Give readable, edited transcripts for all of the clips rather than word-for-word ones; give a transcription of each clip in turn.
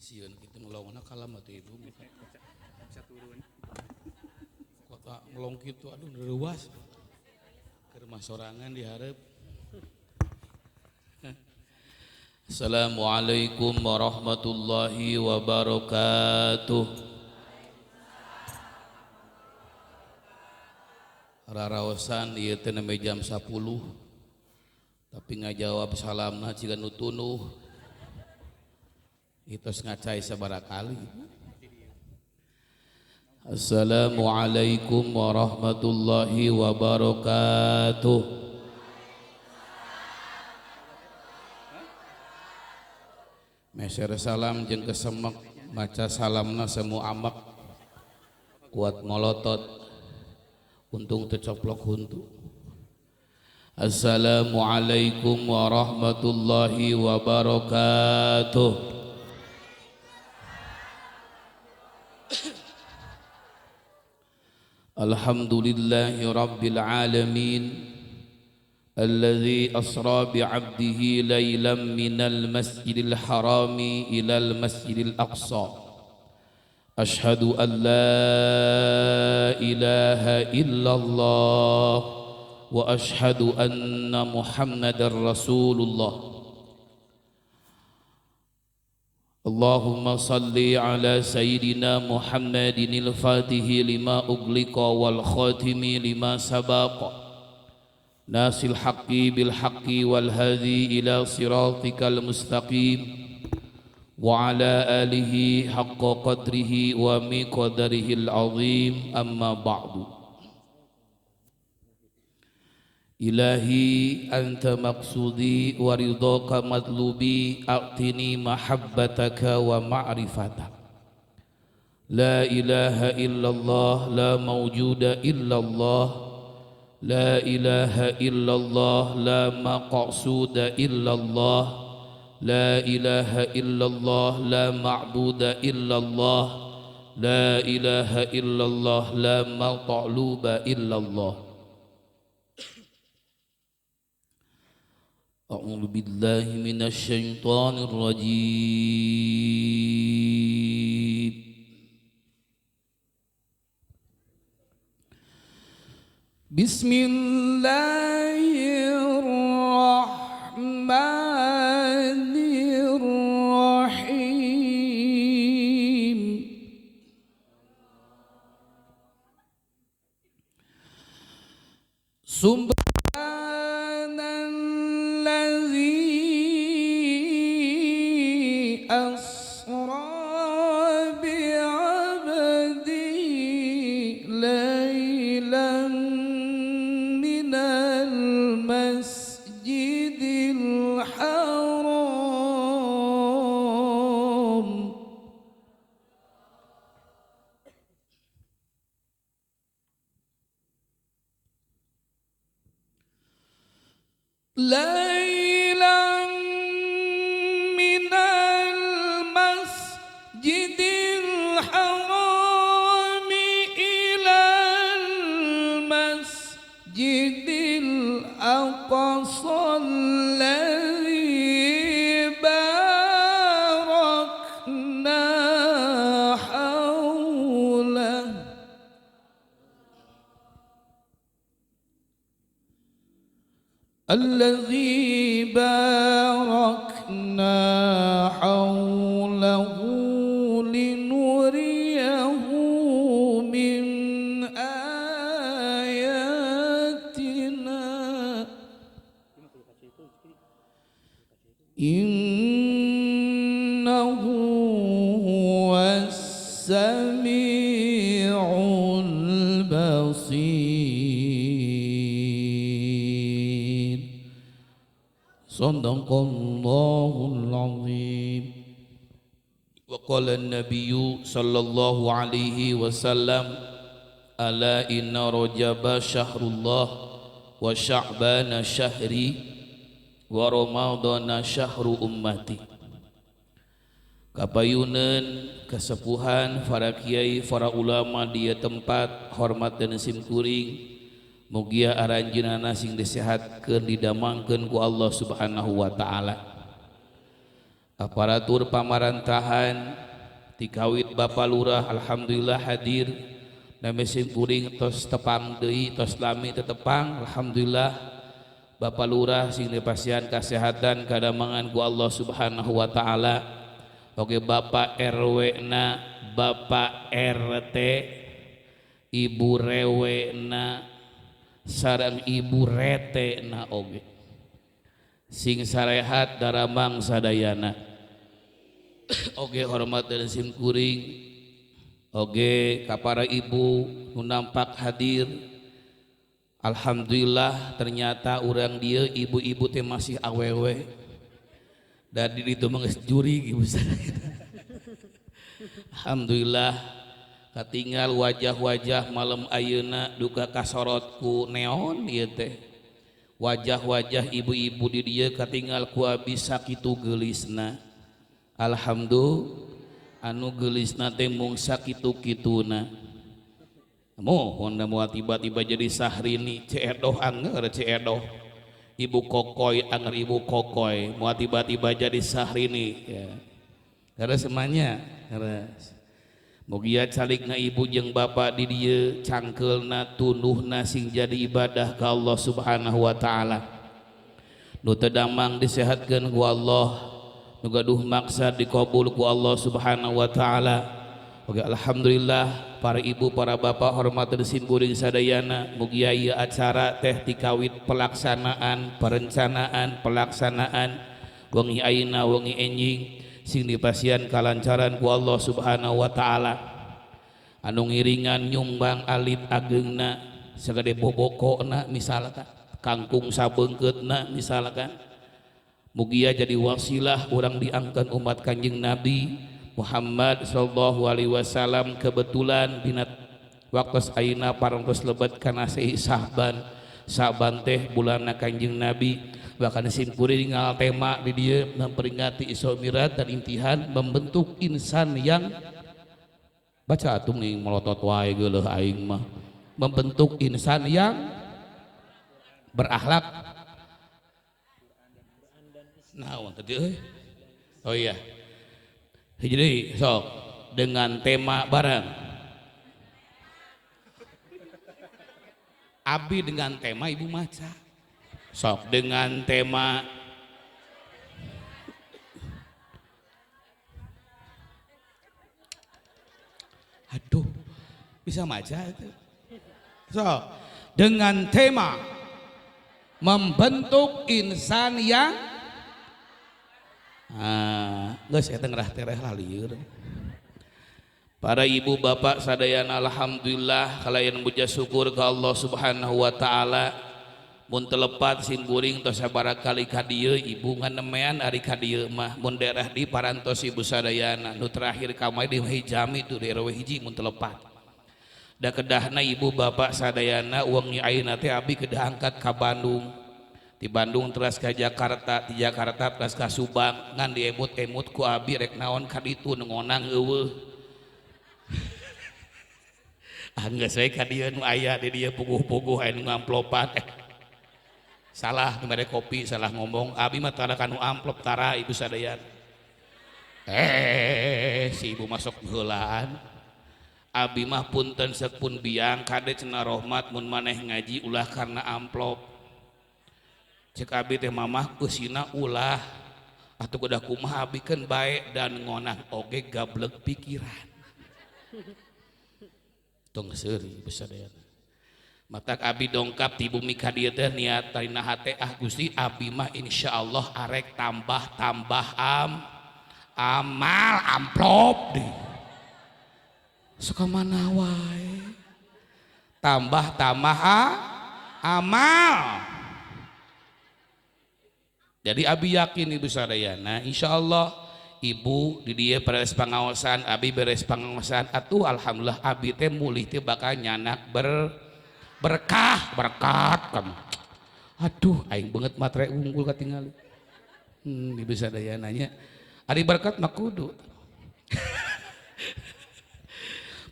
Sieun kitu ngelongna kalam atuh ibu. Bisa turun. Kota ngelong kitu aduh reuwas. Keur mah sorangan di hareup. Assalamualaikum warahmatullahi wabarakatuh. Raraosan ieu teh nembe jam 10. Tapi ngajawab salamna ciga nu tunuh. Itos ngacai sabarakali. Assalamualaikum warahmatullahi wabarakatuh. Meser salam jeung kesemek maca salamna semu amak kuat molotot untung teu coplok huntu. Assalamualaikum warahmatullahi wabarakatuh. Alhamdulillahi rabbil alamin alladzi asra bi 'abdihi lailan minal masjidil harami ilal masjidil aqsa. Ashhadu an la ilaha illallah wa ashhadu anna muhammadar rasulullah. Allahumma salli ala sayyidina Muhammadinil fatihi lima ughliqa wal khatimi lima sabaqa nasil haqqi bil haqqi wal hadi ila siratikal mustaqim wa ala alihi haqqa qadrihi wa miqdarihil azim amma ba'du. Ilahi anta maqsudi wa ridhaka matlubi a'tini mahabbataka wa ma'rifatak. La ilaha illallah la mawjuda illallah. La ilaha illallah la maqsuda illallah. La ilaha illallah la ma'buda illallah. La ilaha illallah la matluba illallah. A'udzu billahi minasy syaithanir rajim. Bismillahirrahmanirrahim. ليلا من المسجد الحرام إلى المسجد الأقصى الذي باركنا حوله الذي باركنا حوله لنريه من آياتنا إنه هو السميع البصير. Sadaqallahul azim. Wa qala an-nabiyyu sallallahu alaihi wasallam ala inna rajaba syahrullah wa sya'bana syahri wa ramadana syahru ummati. Kapayunan kesepuhan para kiai para ulama dia tempat hormat dan simkuring mugia aranjeunana sing disehatkeun didamangkeun ku Allah Subhanahu wa taala. aparatur pamarantahan tikawit Bapak Lurah alhamdulillah hadir dan mesin kuring tos tepang deui tos lami tetepang alhamdulillah Bapak Lurah sing dipasihan kesehatan kadamangan ku Allah Subhanahu wa taala. Oke Bapak RW na Bapak RT Ibu Rewe na sareng Ibu Rete na oge sing sarehat daramang sadayana. Oge hormat dan sim kuring oge ka para ibu nu nampak hadir. Alhamdulillah ternyata urang dia ibu-ibu teh masih awewe dan di ditu mah geus jurig ibu sadayana. Alhamdulillah katinggal wajah-wajah malam ayeuna duka kasorot ku neon ieu teh. Wajah-wajah ibu-ibu di dia katinggal ku abi sakitu geulisna. Alhamdulillah anu geulisna teh mung sakitu-kituna. Mohon da moal tiba-tiba jadi Sahrini ceedoh anger ceedoh. Ibu Kokoy anger Ibu Kokoy moal tiba-tiba jadi Sahrini ya. Karena semuanya karena mugia calikna ibu jeung bapak di dieu cangkeulna tunduhna sing jadi ibadah ka Allah Subhanahu wa taala. Nu teu damang disehatkeun ku Allah, nu gaduh maksad dikabul ku Allah Subhanahu wa taala. Oke alhamdulillah para ibu para bapak hormat reusin kuring sadayana mugia ieu acara teh tikawit pelaksanaan perencanaan pelaksanaan wengi ayeuna wengi enjing sing dipasihan kalancaran ku Allah Subhanahu wa taala. Anu ngiringan nyumbang alit ageungna sagede bobokona misalkan kangkung sabeungkeutna misalkan mugia jadi wasilah urang diangkat umat Kanjeng Nabi Muhammad sallallahu alaihi wasallam. Kebetulan dina waktu ayeuna parantos lebat kana Sa'ban teh bulanna Kanjeng Nabi bahkan sim kuring ngal tema di dieu memperingati Isra Mi'raj dan intihan membentuk insan yang baca atuh ning melotot wae geuleuh aing mah membentuk insan yang berakhlak. Naon tadi euy? Oh iya. Jadi sok dengan tema bareng. Abi dengan tema ibu maca. Sok dengan tema aduh bisa maca itu. Sok dengan tema membentuk insan yang geus eta ngerah tereh lalieur. Para ibu bapak sadayana alhamdulillah kalayan muja syukur ke Allah Subhanahu wa taala mun telepat sim kuring tos sabarakali ka dieu ibu nganemean ari ka dieu mah mun daerah di parantos ibu sadayana nu terakhir kamai di Hijami itu di RW hiji mun telepat. Da kedahna ibu bapak sadayana uang ayeuna teh abi kedah angkat ka Bandung. Di Bandung terus ke Jakarta, di Jakarta terus ke Subang ngan diemut-emut ku abi rek naon ka ditu ngonang eueuh. Geus we ka dieu nu aya di dieu puguh-puguh aya nu amplopan. Salah nu mere kopi salah ngomong abi mah tara kanu amplop tara ibu sadayana. Si ibu masuk heulaan. Abi mah punten seuk pun biang kade cenah rahmat mun maneh ngaji ulah karena amplop. Cek abi teh mamah usina ulah atuh kudah kumaha abikeun bae dan ngonang oge gablek pikiran. Tong seuri besadayana. Matak abi dongkap ti bumi ka dieu teh niat tarina hate Gusti abi mah insyaallah arek tambah-tambah amal amplop deh. Suka mana wae. Tambah-tambah amal. Jadi abi yakin ibu sadayana insyaallah ibu di dia beres pangaosan abi beres pangaosan atuh alhamdulillah abi teh mulih teh bakal nyanak berkah berkat kamu. Aduh aing banget matre unggul katingali. Ibu sadayana nya ari berkat mah kudu.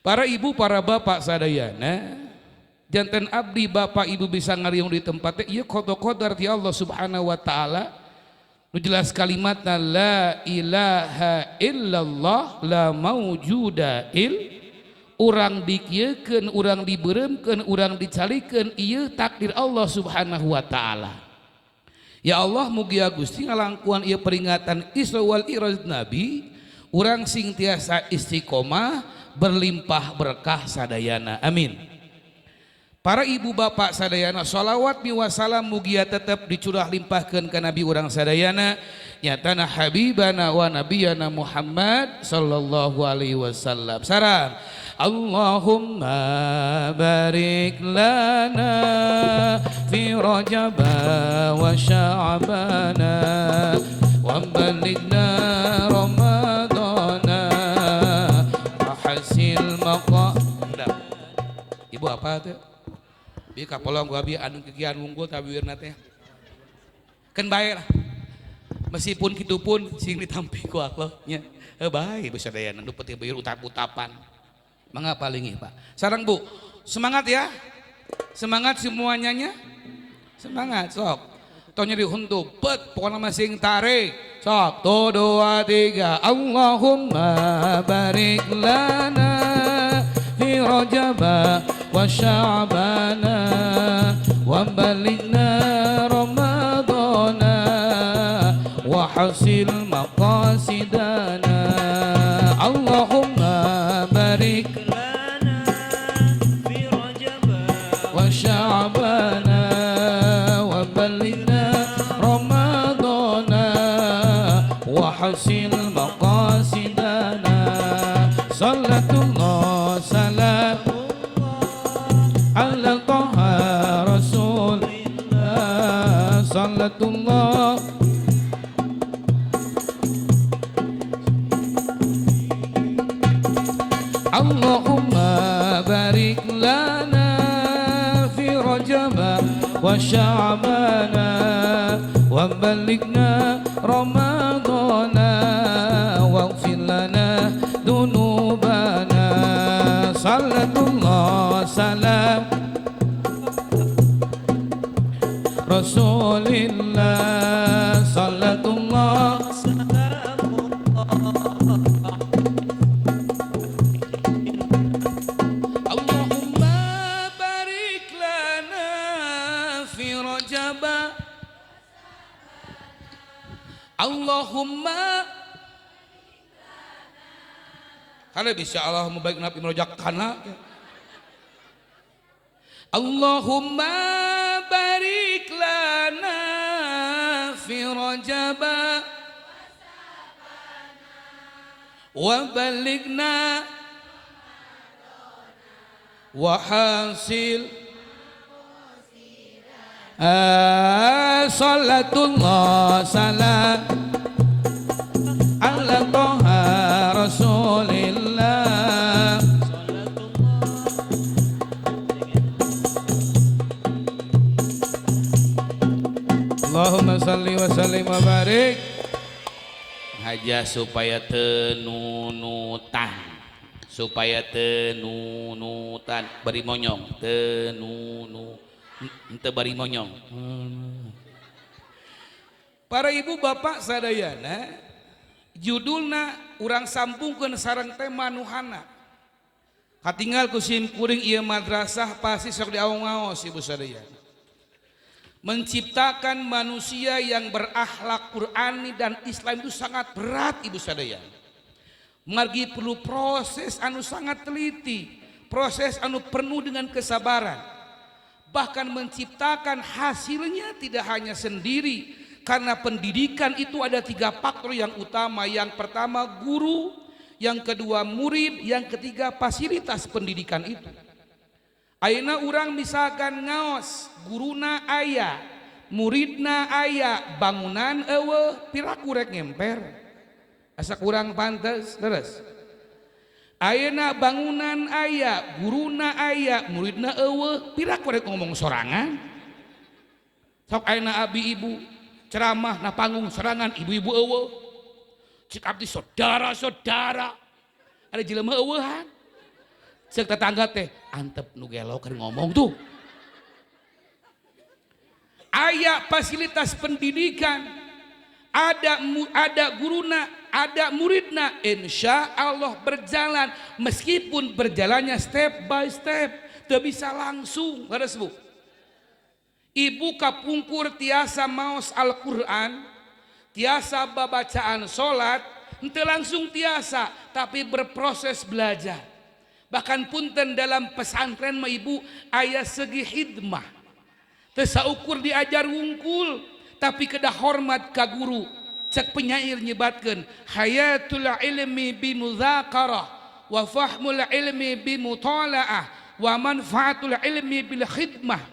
Para ibu para bapak sadayana janten abdi bapak ibu bisa ngariung di tempat teh ieu qada qadar ti Allah Subhanahu wa taala. Nu jelas kalimat la ilaha illallah la maujuda urang dikieukeun, urang dibereumkeun, urang dicalikeun ieu takdir Allah Subhanahu wa taala. Ya Allah mugi Gusti ngalangkuan ieu peringatan Isra wal Mi'raj Nabi, urang sing tiasa istiqomah berlimpah berkah sadayana. Amin. Para ibu bapak sadayana, sholawat wasalam mugia tetap dicurah limpahkan ke Nabi urang sadayana nyatana habibana wa nabiyana Muhammad sallallahu alaihi wasallam. Sarang Allahumma barik lana fi rajaba wa sya'bana wa balighna ramadana wa hasil maqam. Ibu apa tuh? Bi kapolong gua bi anu kegiatan unggul tabirna teh. Kan bae lah. Meskipun kitu pun sing ditampi ku Allah nya. Bae besadayana nu penting bayar utap-utapan. Mangga palingi Pak. Sareng Bu, semangat ya. Semangat semuanya nya. Semangat sok. Tong nyeri huntuk, bet pokona masing tarik. Sok, 1 2 3. Allahumma barik lana fi rajaba wa sya'bana wa balighna ramadana wa hasil maqasidana. Allahumma barik lana fi rajaba wa sya'bana wa balighna ramadana wa hasil maqasidana. Sallatullah salam ala Taha Rasulillah. Sallatullah Allahumma barik lana fi rajaba wa sya'bana wa balighna ramadana waghfir lana dunubana. Sallatullah salam Rasulillah. Sallatullah Allahumma barik lana fi rajaba Allahumma kana bisa Allah membaik nabi merojak kana. Allahumma barik lana fi rajaba wa balighna wa hasil salatullah salam ala Taha Rasulillah. Allahumma salli wa sallim wa barik. Haja supaya tenunutan, supaya tenunutan bari monyong, tenunu ente bari monyong. Para ibu bapak sadayana, judulna urang sambungkeun sareng tema nuhana. Katinggal ku sim kuring ieu madrasah pasti sok diaong-aos ibu sadayana. Menciptakan manusia yang berakhlak Qur'ani dan Islam itu sangat berat ibu sadayana. Margi perlu proses anu sangat teliti, proses anu penuh dengan kesabaran. Bahkan menciptakan hasilnya tidak hanya sendiri, karena pendidikan itu ada 3 faktor yang utama. Yang pertama guru, yang kedua murid, yang ketiga fasilitas pendidikan itu. Ayeuna urang misalkan ngaos, guruna aya, muridna aya, bangunan eueuh, piraku rek ngemper. Asa kurang pantes terus. Ayeuna bangunan aya, guruna aya, muridna eueuh, piraku rek ngomong sorangan. Sok ayeuna abi ibu ceramah na panggung sorangan, ibu-ibu eueuh. Cik abdi saudara-saudara. Ada jelema eueuhan. Cek tetangga teh antep nu gelo keur ngomong tuh. Aya fasilitas pendidikan, ada guruna, ada muridna, insya Allah berjalan, meskipun berjalannya step by step, tidak bisa langsung. Harus bu, ibu kapungkur tiasa maos Al-Quran, tiasa babacaan solat, ente langsung tiasa, tapi berproses belajar. Bahkan punten dalam pesantren mah ibu ayah segi hidmah, tesaukur diajar wungkul, tapi kedah hormat ka guru. Cek penyair nyebatkeun hayatul ilmi bi mudzakarah wa fahmul ilmi bi mutalaah wa manfaatul ilmi bil khidmah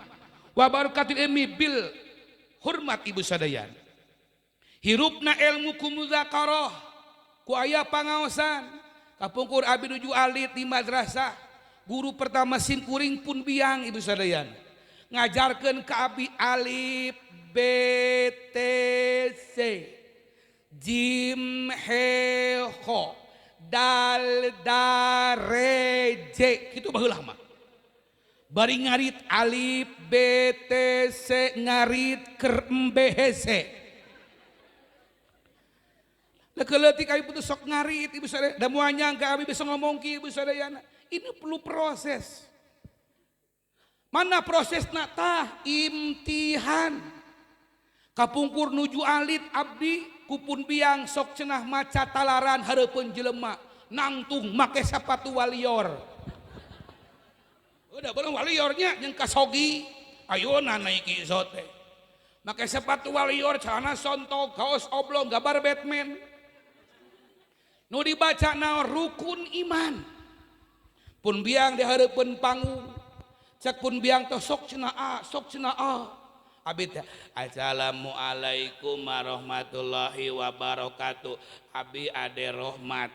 wa barakatul ilmi bil hormat. Ibu sadayan, hirupna ilmu ku mudzakarah ku aya pangaosan. Kapungkur abi nuju alit di madrasah, guru pertama sin kuring pun biang ibu sadayan ngajarkeun ka abi alif b t c jim he ho dal da re j kitu baheula mah. Bari ngarit alif b t c ngarit ker embe hese. Lekeletik abi putus sok ngarit ibu sadayana, da moal nyangka abi bisa ngomong ki ibu sadayana. Ini perlu proses. Mana prosesna tah imtihan. Kapungkur nuju alit abdi kupun biang sok cenah maca talaran hareupeun jelema nangtung make sepatu walior. Udah belum waliornya yang kasogi ayeuna naik izot teh. Make sepatu walior celana sontok kaos oblong gambar Batman. Nu dibaca naon rukun iman. Pun biang di hareupeun panggung. Cek pun biang teh sok cenah a, sok cenah a. Abi teh assalamualaikum warahmatullahi wabarakatuh. Abi ade rahmat.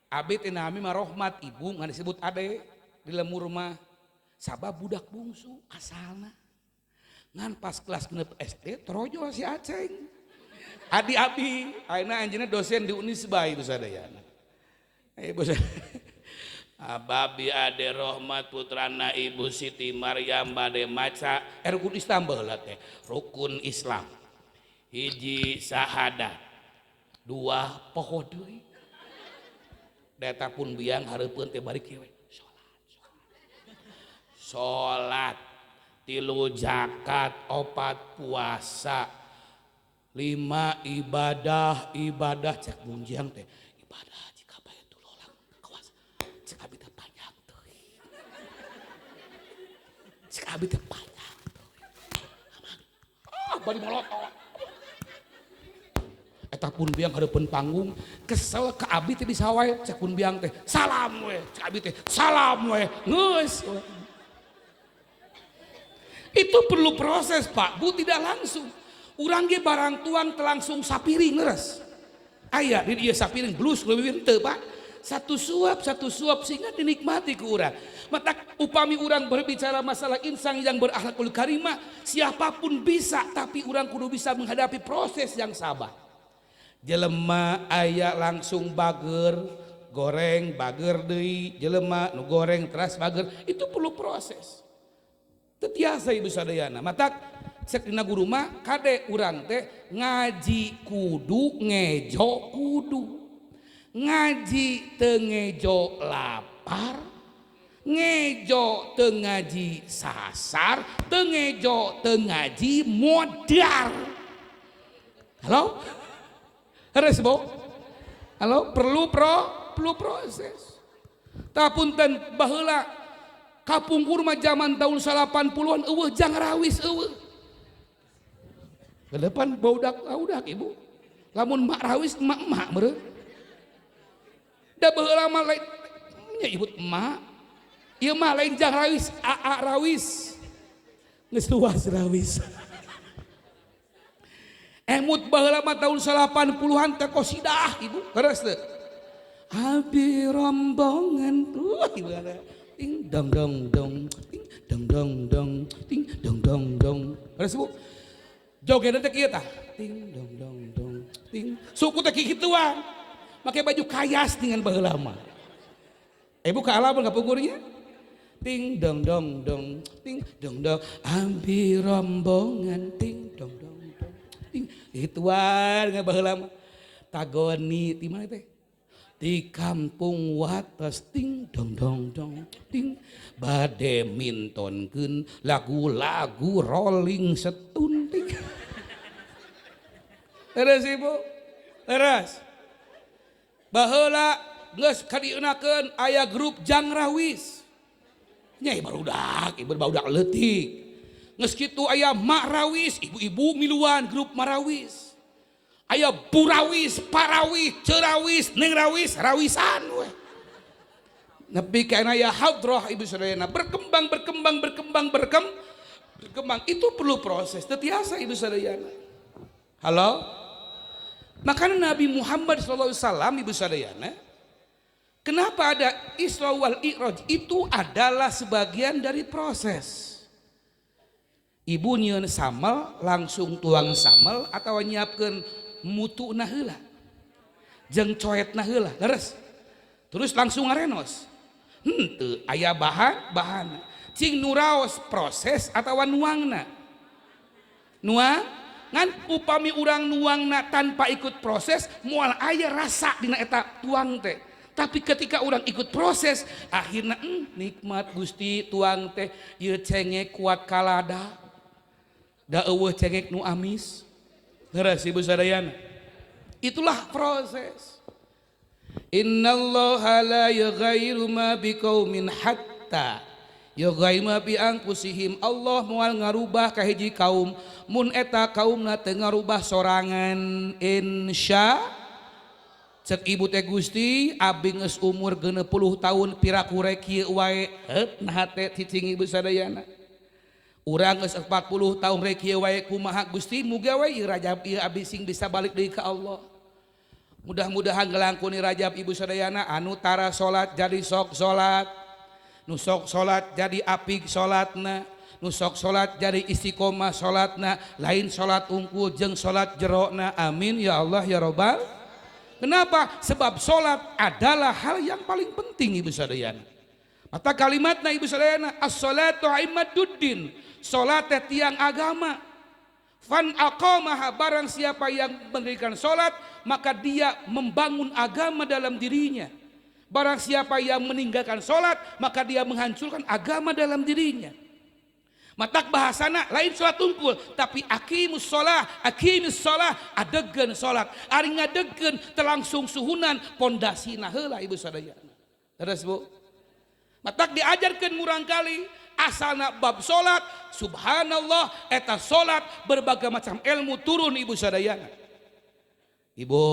Abi teh nami mah rahmat, ibu ngan disebut ade di lemur mah. Sabab budak bungsu asalna. Ngan pas kelas 6 SD terojol si Aceng. Adi abi, ayeuna anjeunna dosen di Unisba ibu sadayana. Ibu Babi ade rahmat putrana ibu Siti Maryam bade maca rukun Islam baheula teh. Rukun Islam. Hiji sahadat. Dua poho deui. Data pun biang hareupeun teh bari kieu. Salat. Tilu zakat, 4 puasa. 5 ibadah cek bunjang teh ibadah jika bayatul ulang kawas cek abi teh panjang teh cek abi teh panjang teh bari molotot eta pun biang hareupeun panggung kesel ka abi teh bisa wae cek pun biang teh salam we cek abi teh salam we geus. Itu perlu proses Pak Bu, tidak langsung. Urang ge barang tuang langsung sapiring leres. Aya di ieu sapiring blus leuwih teu Pak. Satu suap sehingga dinikmati ku urang. Mata upami urang berbicara masalah insan yang berakhlakul karimah, siapapun bisa, tapi urang kudu bisa menghadapi proses yang sabar. Jelema aya langsung bager, goreng bager deui, jelema nu goreng teras bager, itu perlu proses. Tetiasa ibu sadayana matak cek dina guru mah kade urang teh ngaji kudu ngejo kudu ngaji teu ngejo lapar ngejo teu ngaji sasar teu ngejo teu ngaji modar. Halo hares bo halo perlu proses tapunten baheula kapungkur mah zaman tahun 80-an eueuh jang rawis eueuh. Ke depan baudak ibu. Lamun mak rawis emak meureun. Da baheula mah lain nya ibut emak. Ieu mah lain jang rawis, aa rawis. Geus luas rawis. Emut baheula mah tahun 80-an teh qosidah ibu. Terus teh. Abi rombongan ibu ada. Ting dong dong dong ting dong dong dong ting dong dong dong. Terus Bu joget teh kieu tah ting dong dong dong ting suku teh kikituan make baju kayas dengan baheula mah. Ibu ka alamun kapungkurnya ting dong dong dong ting dong dong ambi rombongan ting dong dong dong ting Ituan ngabaheula mah. Tagoni di mana teh? Di kampung wates ting dong dong dong ting bade mintonkeun lagu-lagu Rolling Stone ting. Terus Ibu, terus baheula geus kadieunakeun aya grup Jangrawis. Nyai barudak, ibu barudak leutik. Geus kitu aya Makrawis, ibu-ibu miluan grup Marawis. Aya Burawis, Parawis, Cerawis, Nengrawis, rawisan we. Nepi ka aya hadrah ibu sadayana berkembang. Itu perlu proses, teu tiasa ibu sadayana. Halo? Makanya Nabi Muhammad SAW ibu sadayana, kenapa ada Isra wal Mi'raj? Itu adalah sebagian dari proses. Ibu nyieun sambal langsung tuang sambal atau nyiapkeun mutuna heula. Jeung coetna heula, leres. Terus langsung ngarenos. Henteu aya bahan. Cing nuraos proses atawa nuangna. Nuang ngan upami urang nuangna tanpa ikut proses moal aya rasa dina eta tuang teh. Tapi ketika orang ikut proses akhirnya nikmat Gusti tuang teh ieu cengek kuat kalada. Da eueuh cengek nu amis. Leres ibu sadayana. Itulah proses. Innallaha la yughayyiru ma biqaumin hatta yughayyiru ma bi anfusihim. Allah moal ngarubah ka hiji kaum mun eta kaumna teu ngarubah sorangan. Insya cek ibu teh Gusti abi geus umur 60 tahun piraku rek kieu wae nah teh cicing ibu sadayana. Urang geus 40 tahun rek kieu wae kumaha Gusti muga wae ieu Rajab ieu abi sing bisa balik deui ka Allah. Mudah-mudahan gelangkuni Rajab ibu sadayana anu tara salat jadi sok salat, nu sok salat jadi apik salatna, nu sok salat jadi istiqomah salatna, lain salat unggul jeung salat jerona. Amin ya Allah ya Rabbal. Kenapa? Sebab salat adalah hal yang paling penting ibu sadayana. Mata kalimatna ibu sadayana as-salatu imaduddin. Salat teh tiang agama. Fan aqamaha, barang siapa yang mendirikan salat maka dia membangun agama dalam dirinya. Barang siapa yang meninggalkan salat maka dia menghancurkan agama dalam dirinya. Matak bahasana lain salat unggul tapi aqimus shalah adegeun salat. Ari ngadegeun terlangsung suhunan pondasina heula ibu sadayana. Terus Bu. Matak diajarkeun murang kali asalna bab salat subhanallah eta salat berbagai macam ilmu turun ibu sadayana. Ibu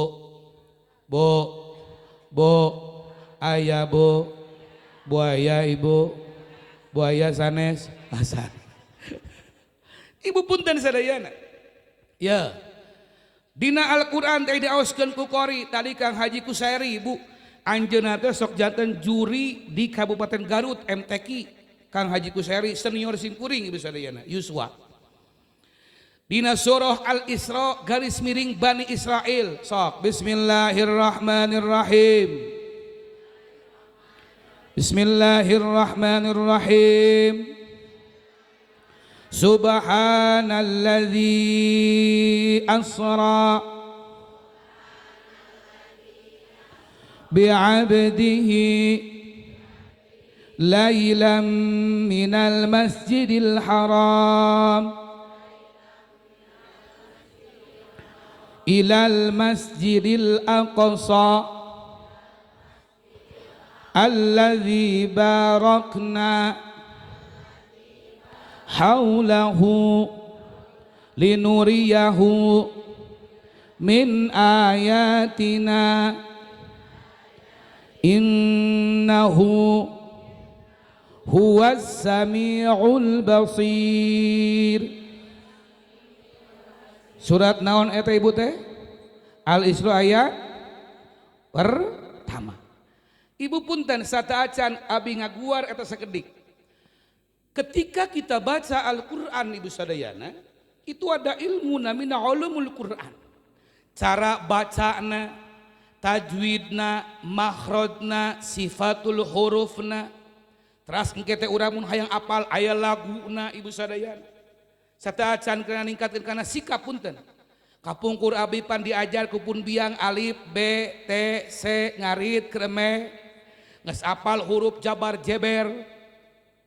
ayah buaya ibu buaya sanes asan. Ibu punten sadayana. Ya. Dina Al-Qur'an teh diaoskeun ku qori tadi Kang Haji Kusairi ibu. Anjeunna teh sok janten juri di Kabupaten Garut MTQ. Kang Haji Kusairi senior simkuring ibu sadayana Yuswa. Dina surah Al-Isra garis miring Bani Israel. Sok bismillahirrahmanirrahim. Bismillahirrahmanirrahim. Subhanalladzi asra bi'abdihi ليلا من المسجد الحرام إلى المسجد الأقصى الذي باركنا حوله لنريه من آياتنا إنه Huwas Sami'ul Basir. Surat naon eta ibu teh? Al-Isra ayat pertama. Ibu punten sataacan abi ngaguar eta sakedik. Ketika kita baca Al-Qur'an ibu sadayana, itu ada ilmu namina ulumul Qur'an. Cara bacana, tajwidna, makhrajna, sifatul hurufna. Teras engke urang mun hayang apal aya laguna ibu sadayana. Sataacan kana ningkatkeun kana sikap punten. Kapungkur abi pan diajar kupun biang alif b t c ngarit kreme nges apal huruf jabar jeber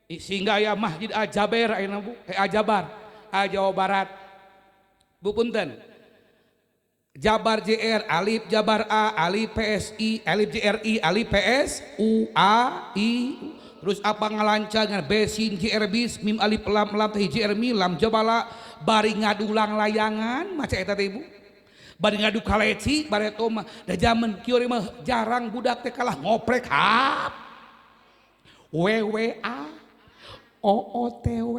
sehingga aya masjid ajaber ayeuna Bu ajabar Jawa Barat Bu punten jabar jr alif jabar a alif psi alif jri alif ps u a i terus apa ngalancangan b sin jr bis mim alif lam lam teh jr mi lam jabala bari ngadulang layangan maca eta teh Ibu bari ngadu kaleci bareto mah da zaman kieu mah jarang budak teh kalah ngoprek hap WWA OOTW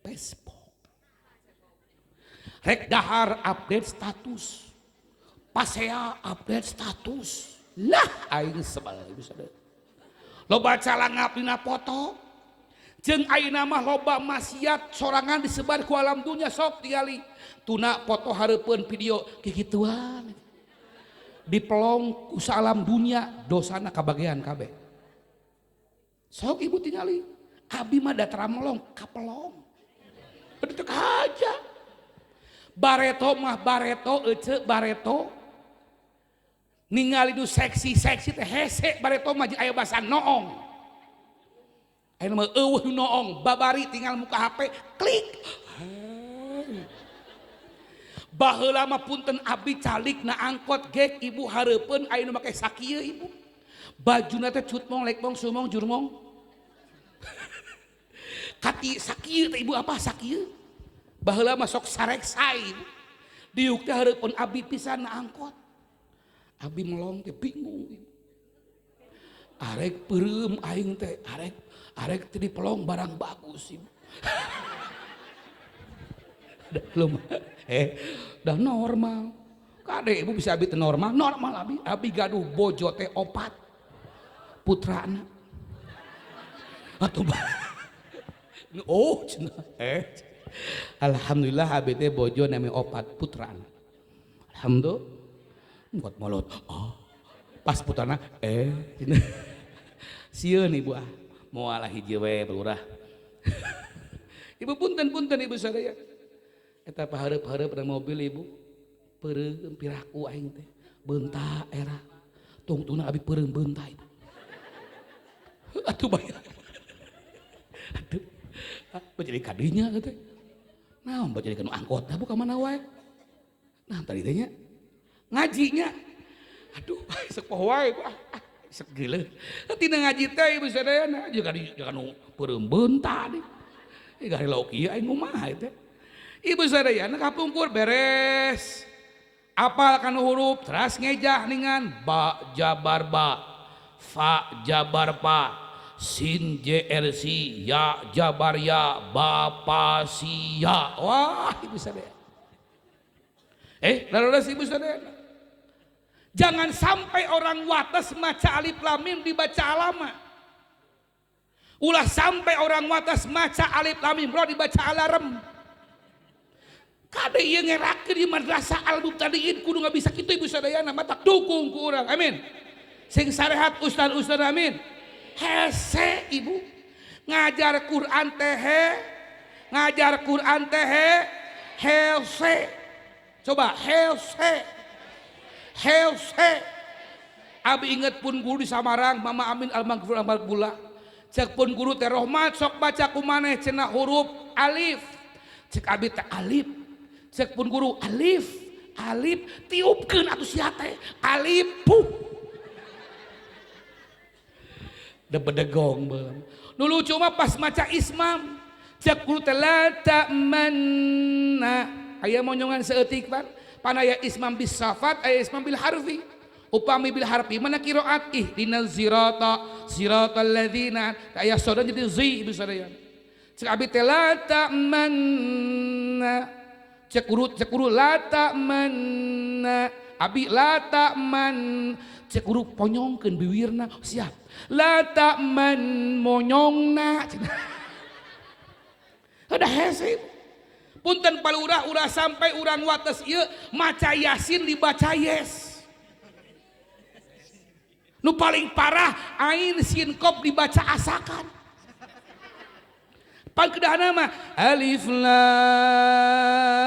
Facebook rek dahar update status pasea update status lah aing sebal bisa deh loba calangap dina foto jeung ayeuna mah loba maksiat sorangan disebar ku alam dunya sok tingali tuna foto hareupeun video kikituan dipelong ku alam dunya dosana kabagean kabeh sok Ibu tingali abi mah da melong kapelong betul aja bareto mah bareto ece bareto ningali nu seksi teh hese bareto mah aya basa noong ayeuna mah eueuh noong babari tinggal muka HP klik baheula mah punten abi calik na angkot gek Ibu hareupeun ayeuna make sakieu Ibu bajuna teh cutmong lekmong sumong jurmong kati sakieu teh Ibu apa sakieu baheula mah sok sareksai diuk teh hareupeun abi pisan na angkot abi melong teh bingung Ibu arek peureum aing teh arek teh dipelong barang bagus Ibu dah normal kade Ibu bisa abi teh normal abi gaduh bojo teh 4 putrana atuh oh cenah alhamdulillah abi teh bojo nami 4 putrana alhamdulillah buat molot pas putrana sieun Ibu moal hiji we lurah Ibu punten Ibu sadaya eta pahareup-hareup na mobil Ibu peureum piraku aing teh beunta era tungtuna abi peureum beunta Ibu atuh bayar aduh jadi kadinya teh naon jadi kanu angkot Bu ka mana wae nah tadi teh nya ngajinya aduh sok poho wae sok geuleuh tina ngaji teh Ibu sadayana juga nu peureum beunta deui gari lauk ieu aing kumaha teh Ibu sadayana kapungkur beres apal kana huruf teras ngejah ningan ba jabar ba fa jabar pa sin jrc ya jabar ya ba pa si ya wah Ibu sadayana lalu Ibu sadayana jangan sampai orang wates maca alif lam mim dibaca alama ulah sampai orang wates maca alif lam mim dibaca alarm kade ieu ngerakeun di madrasah al-mubtadiin kudu nggak bisa kitu Ibu sadayana matak dukung ku urang amin sing sarehat ustaz amin hese Ibu ngajar Quran teh hese coba hese abi inget pun guru di Samarang Mama Amin al-Maghfur al-Bula cek pun guru teh rahmat sok baca kumaneh cenah huruf alif cek abi teh alif cek pun guru alif tiupkeun atuh sia teh alif puh debedegong beum nu lucu mah pas maca ismam cek guru teh la ta'manna aya monyongan saeutik panaya ismam bis safat aya ismam bil harfi upami bil harfi mana qiraat ihdinaz siratal ladzina aya sodan jadi zi Ibu sadayana cek abi teh la ta'manna cek guru la ta'manna abi la ta'man cek guru ponyongkeun biwirna siap la ta'man monyongna ada hese punten palurah urang sampai urang wates ieu maca yasin dibaca yes nu paling parah ain sin qaf dibaca asakan pan kedahana mah alif lam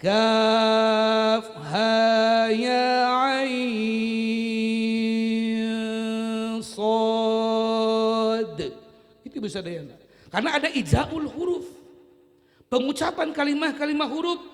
kaf ha ya ain sad. Itu bisa dayana. Karena ada ijaul huruf. Pengucapan kalimah-kalimah huruf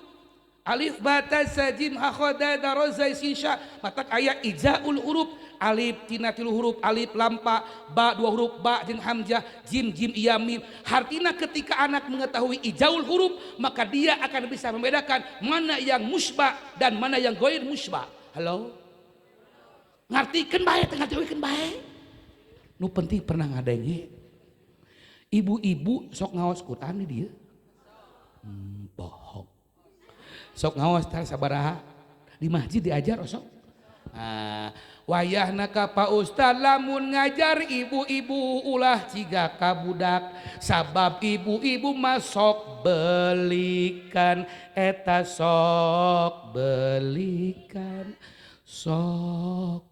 alif ba ta sa jim ha kha da da ra za sin sya matak aya ijaul huruf alif tina tilu huruf alif lampa ba dua huruf ba jeung hamzah jim jim iya mim. Artinya ketika anak mengetahui ijaul huruf maka dia akan bisa membedakan mana yang musbah dan mana yang ghair musbah. Halo, ngartikeun bae teh ngajawikeun bae. Nu penting pernah ngadenge ibu-ibu sok ngaos Quran di dia. Bohong. Sok ngawas tar sabaraha di masjid diajar sok. Wayahna ka Pak Ustad lamun ngajar ibu-ibu ulah ciga ka budak sabab ibu-ibu masok belikan eta sok belikan sok.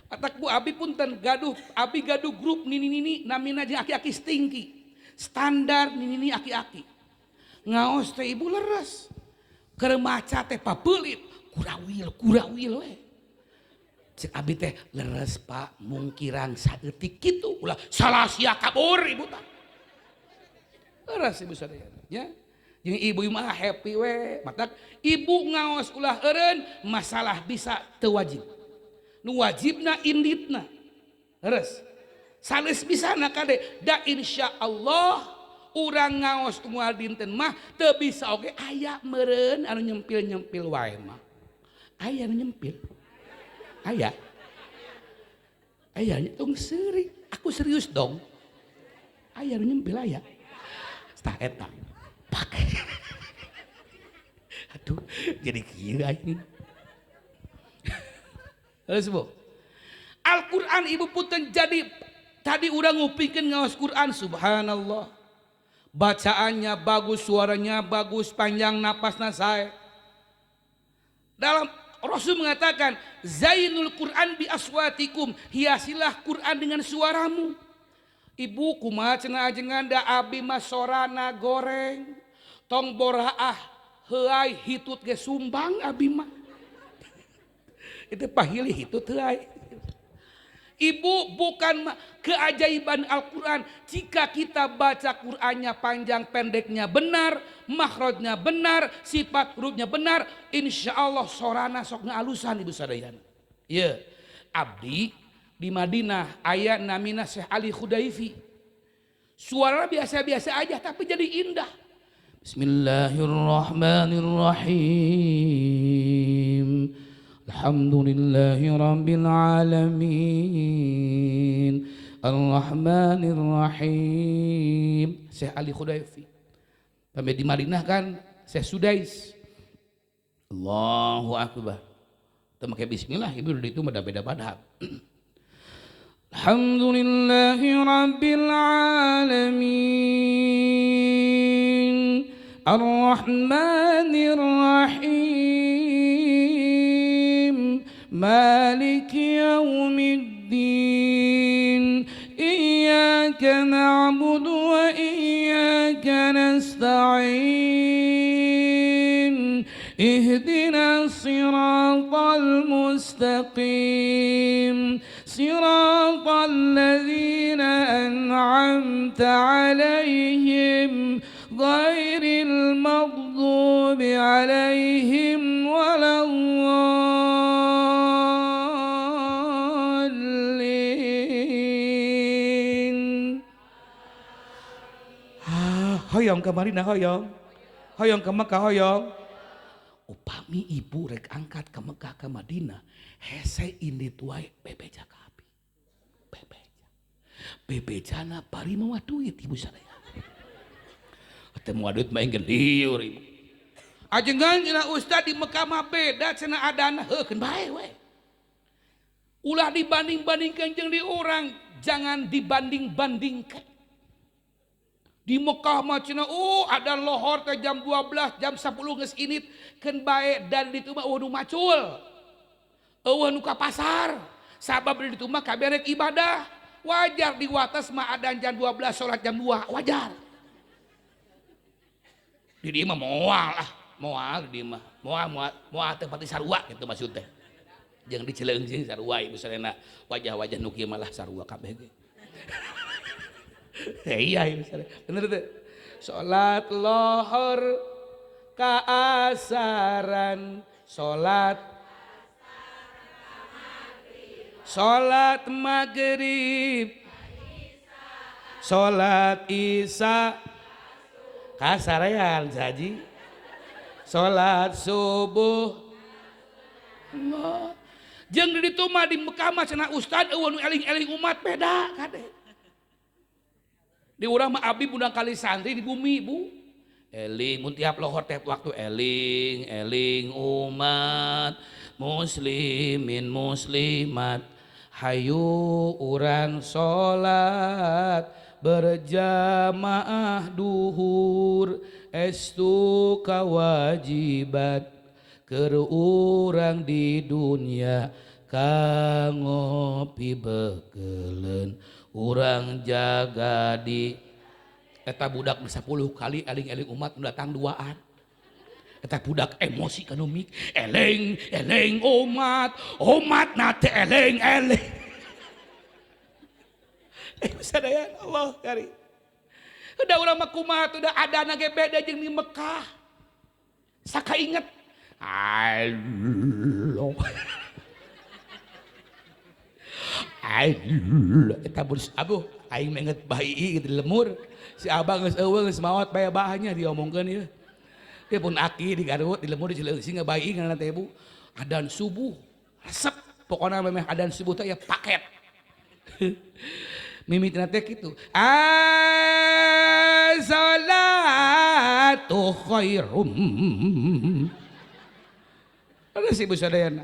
Atak bu abi punten gaduh abi gaduh grup nini namina jeung aki-aki stingki standar nini aki-aki ngaos teh ibu leres keur maca teh papelit kurawil we cek abi teh leres Pak mungkirang saeutik kitu ulah salah sia kabur ibu tah leres ibu sadaya nya jeung ibu mah happy we matak ibu ngaos ulah eureun masalah bisa teu wajib nu wajibna inditna leres sanes bisana kade da insyaallah urang ngaos moal dinten mah teu bisa oge aya meureun anu nyempil-nyempil wae mah. Aya anu nyempil. Aya. Aya tong seurik. Aku serius dong. Aya anu nyempil aya. Tah eta. Pake. Aduh, jadi kieu aing. Geus Bu. Al-Qur'an ibu punten jadi tadi urang ngupikeun ngaos Qur'an subhanallah. Bacaannya bagus, suaranya bagus, panjang napasna sae. Dalam Rasul mengatakan, zainul Quran bi aswatikum, hiasilah Quran dengan suaramu. Ibu kumaha cenah ajengan da abi mah sorana goreng, tong boraah heuai hitut ge sumbang abi mah. Itu pahili hitut heuai. Ibu bukan keajaiban Al-Quran jika kita baca Qurannya panjang pendeknya benar, makhrajnya benar, sifat hurufnya benar, insya Allah sorana sok ngaalusan ibu sadayan. Ya, abdi di Madinah ayat namina Syekh Ali Khudaifi. Suara biasa-biasa aja tapi jadi indah. Bismillahirrahmanirrahim. Alhamdulillahi rabbil alamin. Ar-Rahmanir-Rahim. Syekh Ali Khudaifi. Sampai di Madinah kan Syekh Sudais. Allahu akbar. Kita pakai bismillah ibu itu beda-beda. Alhamdulillahi rabbil alamin. Ar-Rahmanir-Rahim. Maliki yaumiddin. Iyyaka na'budu wa iyyaka nasta'in. Ihdina siratal mustaqim. Siratal ladzina an'amta 'alaihim ghairil maghdubi 'alaihim waladdallin. Hoyong ke Madinah hoyong. Hoyong ke Mekah hoyong. Upami ibu rek angkat ke Mekah ke Madinah, hese indit wae bebeja ka abi. Bebejana bari mawa duit ibu sadaya. Teu moal duit mah enggeun liur ibu. Ajengan cenah ustad di Mekah mah beda cenah adana heukeun bae we. Ulah dibanding-bandingkeun jeung di orang, jangan dibanding-bandingkan. Di Mekah mah cenah ada lohor teh jam 12, jam 10 geus init keun bae dan ditu mah nu macul. Eueuh nu ka pasar. Sabab di ditu mah kabeh rek ibadah. Wajar di wates mah adzan jam 12 salat jam 2, wajar. Di dieu mah moal lah, moal di dieu mah. Moal teh pati sarua kitu maksud teh. Jeung diceleungkeun sarua ibu sadayana wajah-wajah nu kieu malah sarua kabeh ge. Iya ibu sadayana. Bener teh. Salat lohor kaasaran, salat maghrib, salat isya kasarean jaji, salat subuh. Allah. Jeung di ditu mah di Mekah mah cenah ustad eueuh nu eling-eling umat beda kade. Di urang mah abdi budang kali santri di bumi Bu. Eling mun tiap lohor teh waktu eling umat muslimin muslimat hayu urang salat berjamaah duhur estu kawajibat keur urang di dunia kangopi bekeleun urang jaga di eta budak 10 kali eling-eling umat datang duaan. Eta budak emosi kanu mik eleng umat nate eleng. Sadaya Allah kari. Udah urang mah kumaha udah adana ge beda jeung di Mekah. Saka inget. Allah. Eta burus abuh aing menget bayi gitu lemur. Si abang geus eueuh geus maot bae bahanya diomongkeun ieu. Dia pun aki di Garut di lemur di Cileungsi ngabayi ngaranna teh ibu. Adan subuh resep pokona memeh adan subuh teh ya paket. Mimitina teh kitu. As-salatu khairum. Ada si ibu sadayana.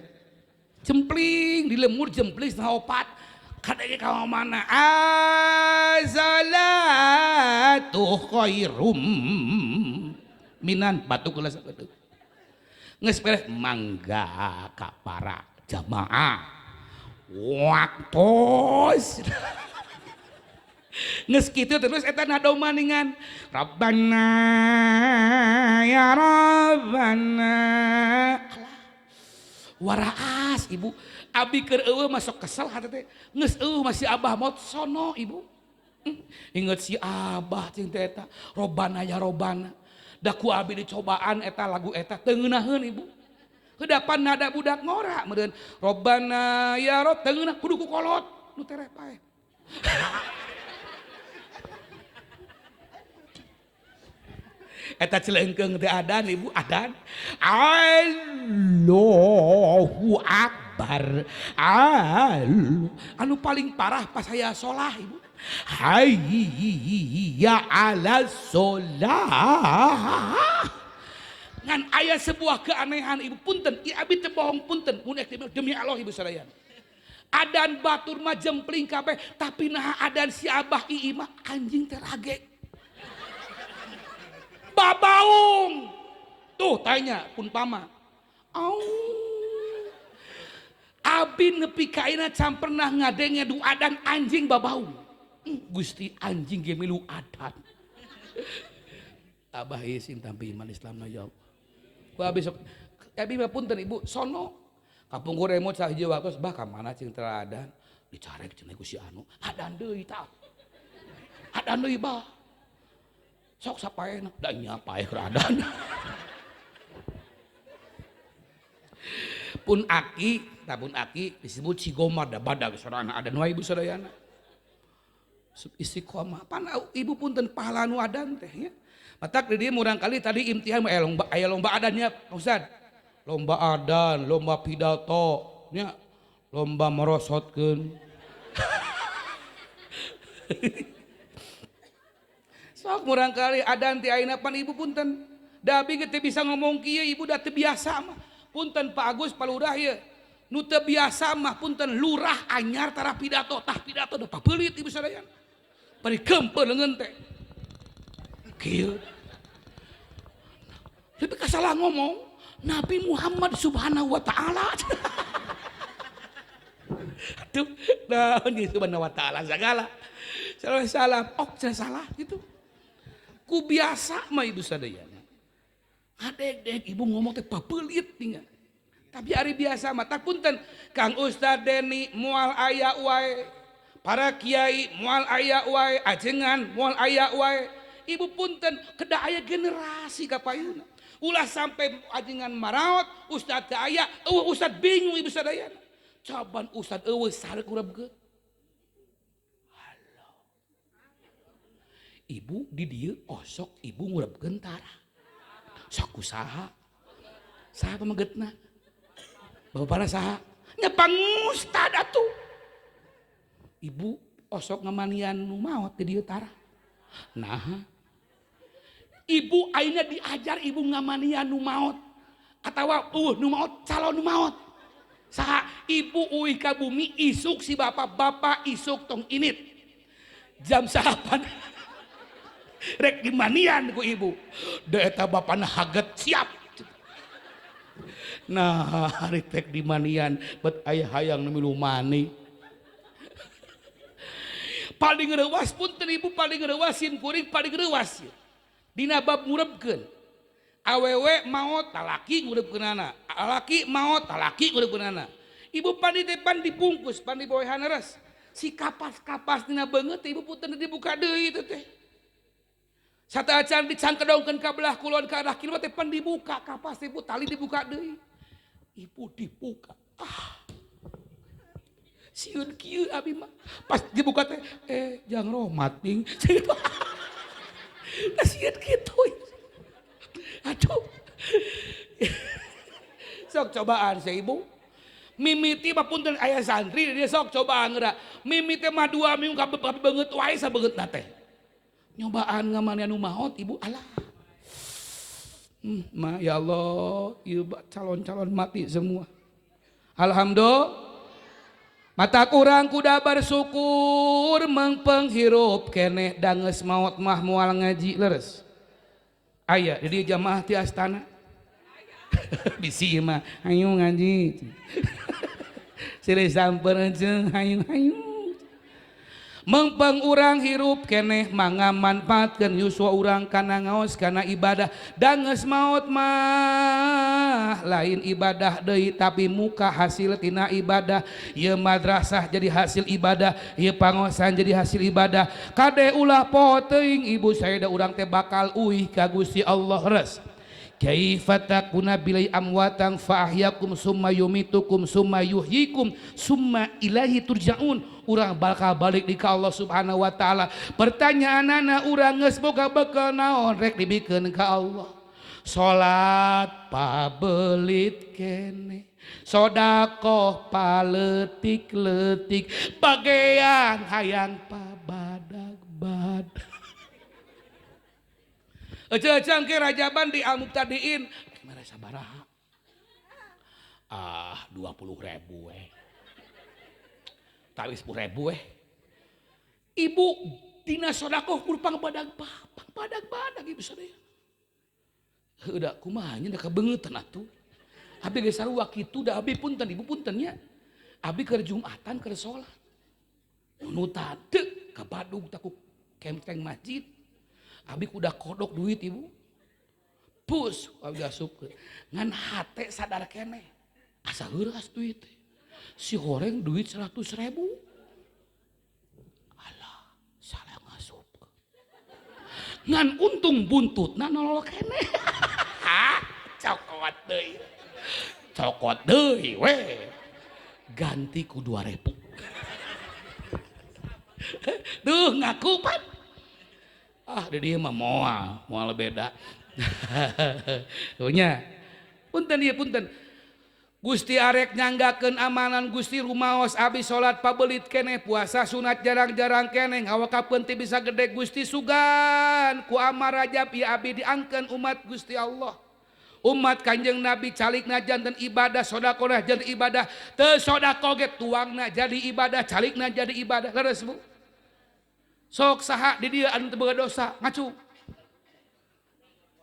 Jempling di lemur jempling setengah opat. Kadang kau mana azalatu khairum minan batu kula sabeut geus beres mangga ka para jamaah waktos geus kitu terus eta nado maningan rabbana ya rabbana waraas ibu abi keur eueuh masuk kesel hate teh geus eueuh masih abah mot sono ibu inget si abah cing teh eta robana ya robana da ku abi dicobaan eta lagu eta teu ngeunaheun ibu heudapan nada budak ngora meureun robana ya rob teu ngeunah kudu ku kolot nu tereh pae eta celeungkeung teh adan ibu adan Allahu Akbar anu paling parah pas saya sholah ibu hayya ala sholah ngan aya sebuah keanehan ibu punten ieu abi teu bohong punten mun demi Allah ibu sadayana adan batur mah jempling kabeh tapi nah adan si abah ii mah anjing teh rage babaung tuh tanya pun pama abi nepi ka ayeuna can pernah ngadenge du adan anjing babaung Gusti anjing ge milu adan abah ieu sing tampi iman Islamna ya Allah ku abi sok abi mah punten ibu sono kapungkur emot sahiji waktu bah ka mana cing teladan dicarek cenah ku si anu adan deui tah adan deui bah sok sapaena da nya paeh adan pun aki disebut cigomar da badag sorana adan wae ibu sadayana istiqomah pan ibu punten pahala nu adan teh nya matak di dieu murang kali tadi imtihan aya lomba adannya Ustaz lomba adan lomba pidato nya lomba merosotkeun sok murang kali adan ti ayeuna pan ibu punten da abi teu bisa ngomong kieu ibu da teu biasa mah punten Pak Agus palurah ieu nu teu biasa mah punten lurah anyar tara pidato tah pidato da papeulit ibu sadayana bari kempeur leungeun teh kieu tapi kasalah ngomong Nabi Muhammad subhanahu wa ta'ala aduh naon ieu subhanahu wa ta'ala segala salah oh salah gitu ku biasa mah ibu sadayana Ngadeg-deg ibu ngomong teh papelit tinggal. Tapi hari biasa mah tak punten Kang Ustad Deni moal aya wae. Para kiai moal aya wae, ajengan moal aya wae. Ibu punten kedah aya generasi kapayuna. Ulah sampai ajengan maraot, Ustad teu aya, Ustad bingung ibu sadayana. Coban Ustad eueuh sarek urang Ibu di dieu osok ibu ngurepkeun tara. Sok kusaha? Saha pamagetna? Bapana saha? Nya pangustad atuh. Ibu osok ngamanian nu maot di dieu tara. Nah. Ibu ayeuna diajar ibu ngamanian nu maot atawa nu maot calon nu maot. Saha? Ibu uih ka bumi isuk si bapak isuk tong init. Jam salapan. Rek dimanian ku ibu da eta bapana haget siap. Nah hari rek dimanian bet aya hayang nu milu mani. Paling reuwas punten ibu paling reuwasin kuring paling reuwas dina bab ngurepkeun awewe maot talaki ngurepkeunana alaki maot talaki ngurepkeunana ibu pandi teh pan dibungkus pan diboehan res si kapas-kapas dina beungeut ibu punten dibuka deui teh teh. Sata acan dicangkedongkeun ka belah kulon ka arah kieu teh pan dibuka kapas ibu tali dibuka deui. Ibu dibuka. Sieun kieu abi mah. Pas dibuka teh jang rohmat ting. Da sieun kitu. Aduh. Sok cobaan si ibu. Mimiti mah punten aya santri dia sok cobaan geura. Mimiti mah 2 minggu ka beungeut wae sabeungeutna teh. Nyobaan ngamanian nu maot ibu alah. Ma ya Allah, ieu calon-calon mati semua. Alhamdulillah. Mata kurang kuda bersyukur mengpeng hirup keneh da geus maot mah moal ngaji leres. Aya di dieu jamaah ti astana. Bisi mah hayu ngaji. Silih sampeureuh jeung hayu-hayu. Mengpeng urang hirup keneh mangga manfaatkeun yuswa urang kana ngaos kana ibadah da geus maot mah lain ibadah deui tapi muka hasil tina ibadah ieu madrasah jadi hasil ibadah ieu pangosan jadi hasil ibadah kade ulah poho teuing ibu saya da urang teh bakal uih ka Gusti Allah res. Kaifa takuna bilai amwatan fa ahyakum summa yumitukum summa yuhyikum summa ilaihi turjaun. Urang bakal balik di ka Allah Subhanahu wa taala. Pertanyaanana urang geus boga bekal naon rek dibikeun ka Allah. Salat pabelit keneh, sedekah paletik-letik, bagean hayang pabadag-badag. Ece-eceng ke rajaban di Al-Muqtadiin mereka sabaraha 20.000 tapi 10.000 ibu dina sodakoh kurpang badag-badag ibu sadaya udah kumahanya udah kebengetan atuh abi geus sarua kitu da abi punten ibu puntennya abi keur Jumatan keur salat nu tade ka Badung taku kemteng masjid abi kuda kodok duit ibu pus abi asup ngan hate sadar keneh asa heuras duit si goreng duit 100.000 alah salah ngasup ngan untung buntutna nolol keneh cokot deui we ganti ku 2.000 duh ngakupan di dia mah moal beda. Tuhnya. Punten ieu punten. Gusti arek nyanggakeun amanan Gusti rumaos abi salat pabelit keneh puasa sunat jarang-jarang keneh ngawakapeun teh bisa gede Gusti sugan ku amal Rajab ieu abi diangkeun umat Gusti Allah. Umat Kanjeng Nabi calikna janten ibadah sedekah janten ibadah teu sedekah ge tuangna jadi ibadah calikna jadi ibadah leres Bu. Sok saha di dia anu teu boga dosa ngacu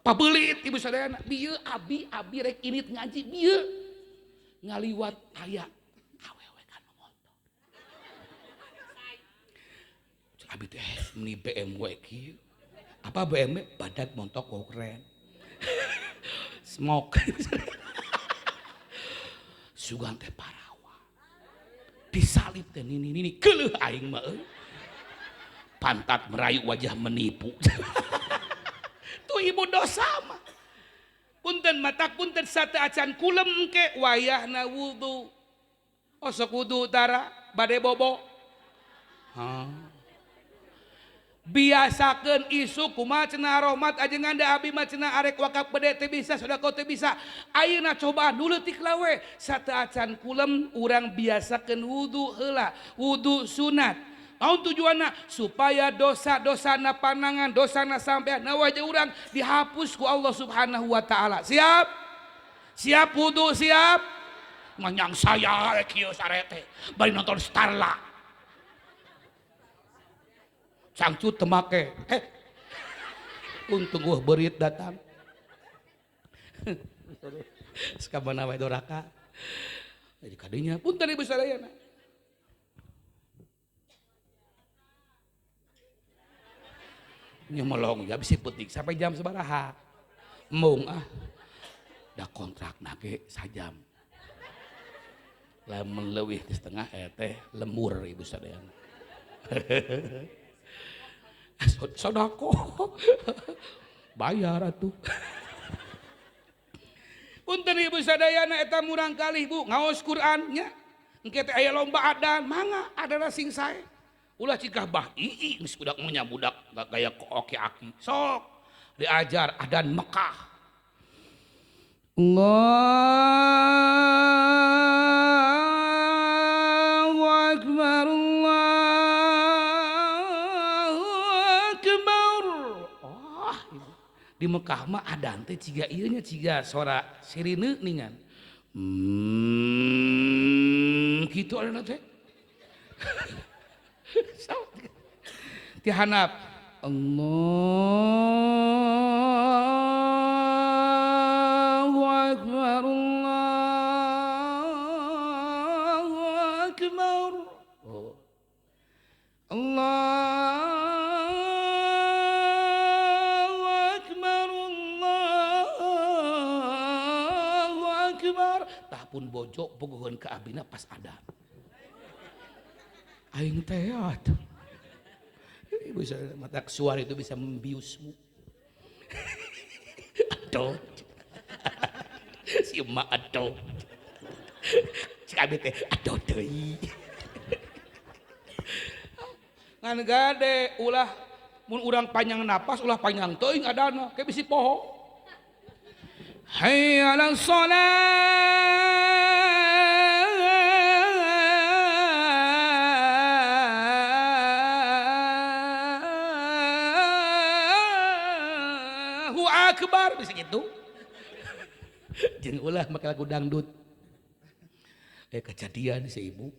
pabelit ibu sadayana bieu abi rek init ngaji bieu ngaliwat aya awewe kan motor abi teh meni BMW kieu apa BMW badak montok keren Smoke. Sugan teh parawa. Disalib teh nini keuleuh aing mah euy. Pantat merayu wajah menipu. Tuh ibu dosa mah. Punten matak punten sate acan kulem ke wayahna wudu. Osok wudu tara bade bobo. Biasakeun isu kumaha cenah rahmat ajengan da abi mah cenah arek wakaf bede teu bisa sedekah teu bisa. Ayeuna coba nu leutik lawe sate acan kulem urang biasakeun wudu heula, wudu sunat. Naon tujuanna? Supaya dosa-dosana panangan, dosana sampean na wajah urang dihapus ku Allah Subhanahu wa taala. Siap? Siap wudu siap? Manyang saya kieu sarete. Bari nonton Starla. Cangcut teu make. Untung beurit datang. Sakabana wae doraka. Jadi kadinya punten ibu sadayana. Nyemelong ya bisi petik sampai jam sabaraha. Embung da kontrak nage sajam. Lamun leuwih di setengah teh lembur ibu sadayana. Sodako. Bayar atuh. Punten ibu sadayana eta murang kalih Bu ngaos Quran nya. Engke teh aya lomba adan, mangga adana sing sae. Ulah cigah bah ii geus budak nya budak gaya oke aki. Sok diajar adan Mekah. Allahu akbar Allahu akbar. Oh, di Mekah mah adan teh ciga ieu nya ciga sora sirine ningan. Kitu adana teh. Tihanap Allahu akbar Allahu akbar. Oh. Allahu akbar Allahu akbar. Tah pun bojo puguheun ka abina pas adan. Aing teh atuh. Bisa mata suara itu bisa membiusmu. Aduh. Si emak aduh. Si abi teh aduh deui. Ngan gade ulah mun urang panjang napas ulah panjang teuing adana ke bisi poho. Hayya 'alas shalah. Akbar bisa gitu. Jeung ulah make lagu dangdut. Kejadian si ibu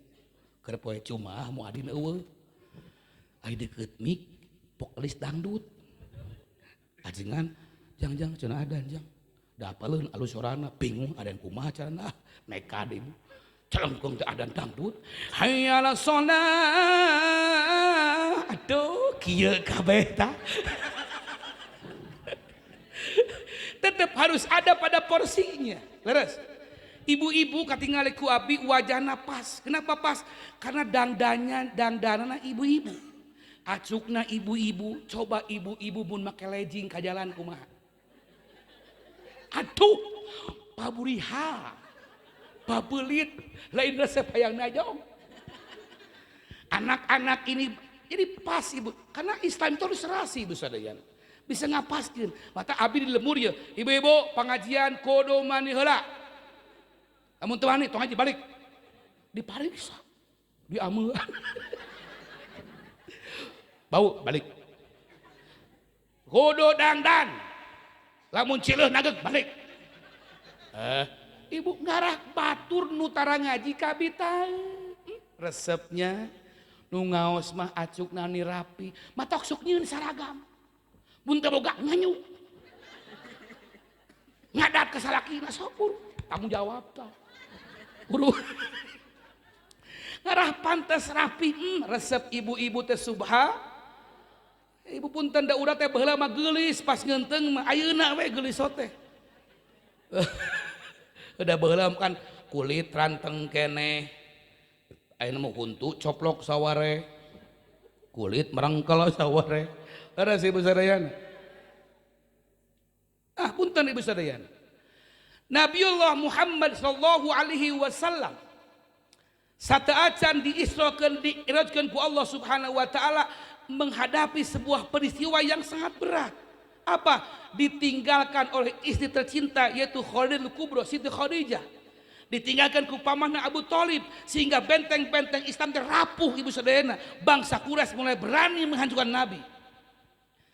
keur poe Jumaah mau adina eueuh. Ai deukeut mik vokalis dangdut. Ajengan jang cenah adan jang. Da apaleun alus sorana bingung adan kumaha carana nekat ibu. Celengkung teh adan dangdut. Hayya 'alas shalah. Aduh kieu kabeh tah. Tetap harus ada pada porsinya. Leres. Ibu-ibu katingali ku abi wajahna pas. Kenapa pas? Karena dangdanana ibu-ibu. Acukna ibu-ibu, coba ibu-ibu mun make legging ka jalan kumaha. Aduh, paburiha. Pabelit, lain resep hayang najong. Anak-anak ini jadi pas ibu. Karena Islam itu harus serasi ibu sadayana. Bisa ngapaskeun mata abi di lemur ya ibu-ibu pengajian kodo mani heula amun teu wani tong aja balik dipariksa diameuan bau balik kodo dangdan lamun cileuh nageg balik ibu ngarah batur nu tara ngaji ka abi resepnya nu ngaos mah acukna ni rapi matok sok nyieun saragam. Bunta boga nganyu ngadat ke salakina sopur tanggung jawab tah urut ngarah pantes rapi resep ibu-ibu teh subha ibu pun tanda urang teh baheula mah geulis pas ngeunteung mah ayeuna we geulis teh Udah beuleum kan kulit ranteng keneh. Ayeuna mah huntu coplok saware. Kulit merengkel saware. Ada si Ibu sadayana. Punten Ibu sadayana. Nabiullah Muhammad sallallahu alaihi wasallam sataacan diisrakeun diirajkeun ku Allah Subhanahu wa taala menghadapi sebuah peristiwa yang sangat berat. Apa? Ditinggalkan oleh istri tercinta yaitu Khadijatul Kubra, Siti Khadijah. Ditinggalkan ku pamanna Abu Thalib sehingga benteng-benteng Islam rapuh Ibu sadayana. Bangsa Quraisy mulai berani menghancurkan Nabi.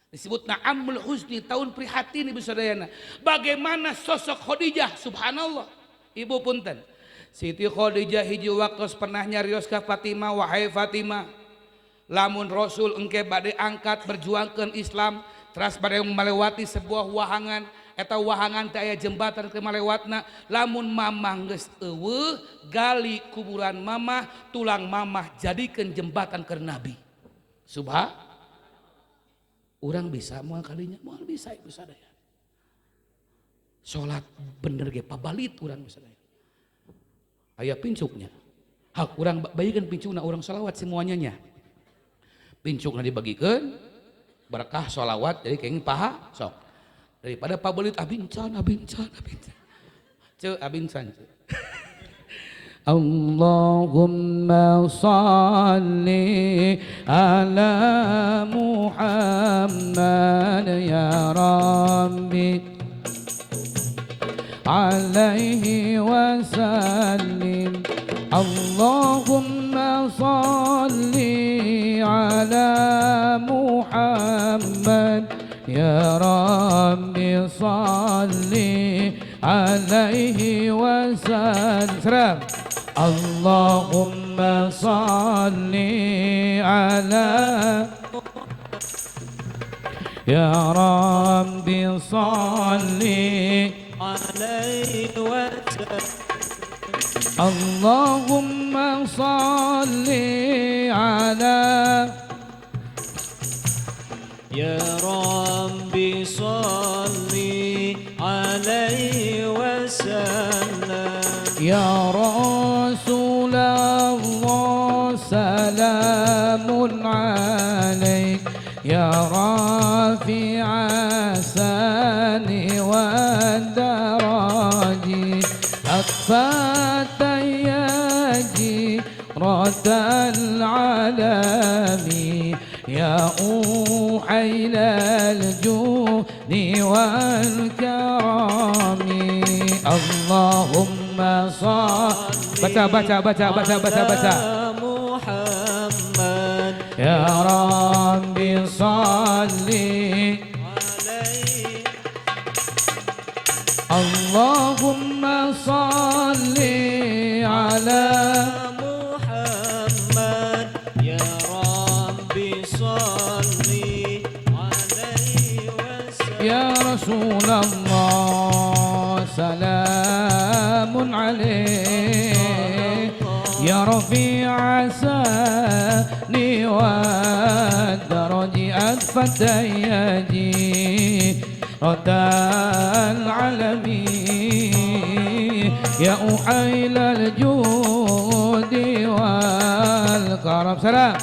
Disebut Na'amul Huzni, tahun prihatin Ibu sadayana. Bagaimana sosok Khadijah, subhanallah. Ibu punten. Siti Khadijah hiji waktu pernah nyarios ka Fatimah, wahai Fatimah, lamun Rasul engke bade angkat berjuangkeun Islam, teras bade melewati sebuah wahangan, eta wahangan teh aya jembatan ke malewatna, lamun mamah geus eueuh gali kuburan mamah, tulang mamah jadikeun jembatan ke Nabi. Subhan urang bisa moal kalinya, moal bisa Ibu sadaya. Salat bener ge pabalit urang Ibu sadaya. Aya pincuknya. Hak urang bayikeun pincukna urang shalawat semuanya nya. Pincukna dibagikeun berkah shalawat jadi kenging paha sok. Daripada pabalit abincan. Ceu abincan. Allahumma salli ala Muhammad ya Rabbi alaihi wasallim. Allahumma salli ala Muhammad ya Rabbi salli alaihi wasallam. Allahumma salli ala ya Rabbi salli alaihi wasallam. Allahumma salli ala ya Rabbi salli alaihi wasallam. Ya Rasulullah salamun alaik ya rafi'a sani wa daraji akfatayaji radal alami ya uhailal judi wal karami. Allahumma baca Muhammad ya Rabbi salli alaihi. Allahumma salli ala Muhammad ya Rabbi salli alaihi wasallam. Ya Rasulullah salamun alaik ya rafi'a sani wa daraji akfatayaji radal alami ya uhailal judi wal karam. Salam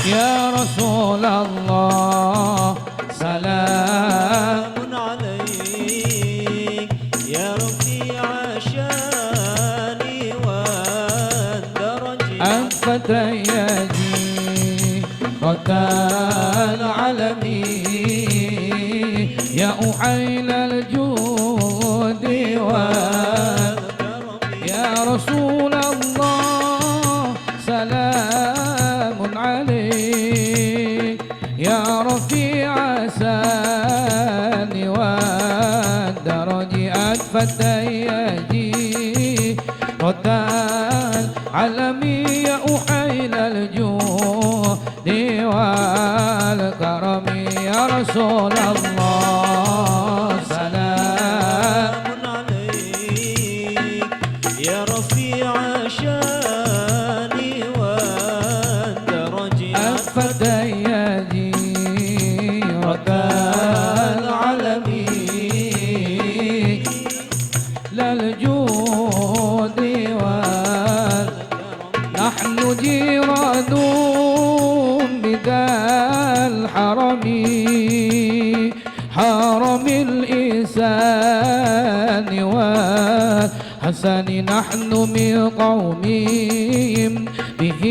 ya Rasulullah salamun alaik ya rafi'a syani wa daraji akfatayaji radal alami ya uhailal judi wal ya Rasulullah salamun alaik ya rafi'a sani wa daraji akfatayaji radal alami ya uhailal judi wal karami. Ya Rasulullah salamun alaik ya rafi'a syani wa daraji akfatayaji radal alami حرمي حرم الإحسان والحسن نحن من قومهم به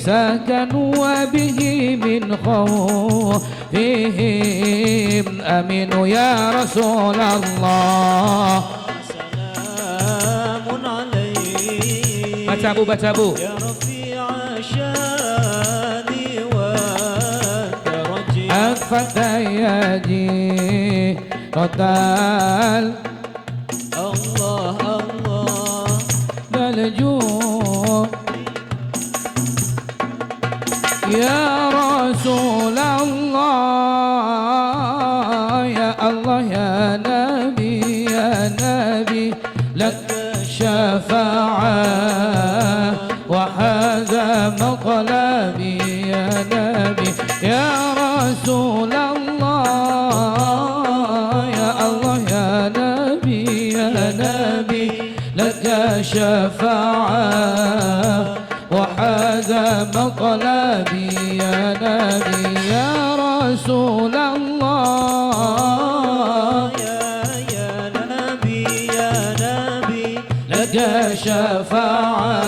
سكنوا وبه من خوفهم أمين يا رسول الله سلام عليك baca bu يا رفيع الشان والدرج الفتياجي رتال الله الله بالجود يا رسول الله يا الله يا نبي لك شفاعة وهذا مطلبي يا نبي يا رسول الله يا الله يا نبي لك شفاعة وهذا مطلبي يا نبي يا رسول الله يا نبي لك شفاعة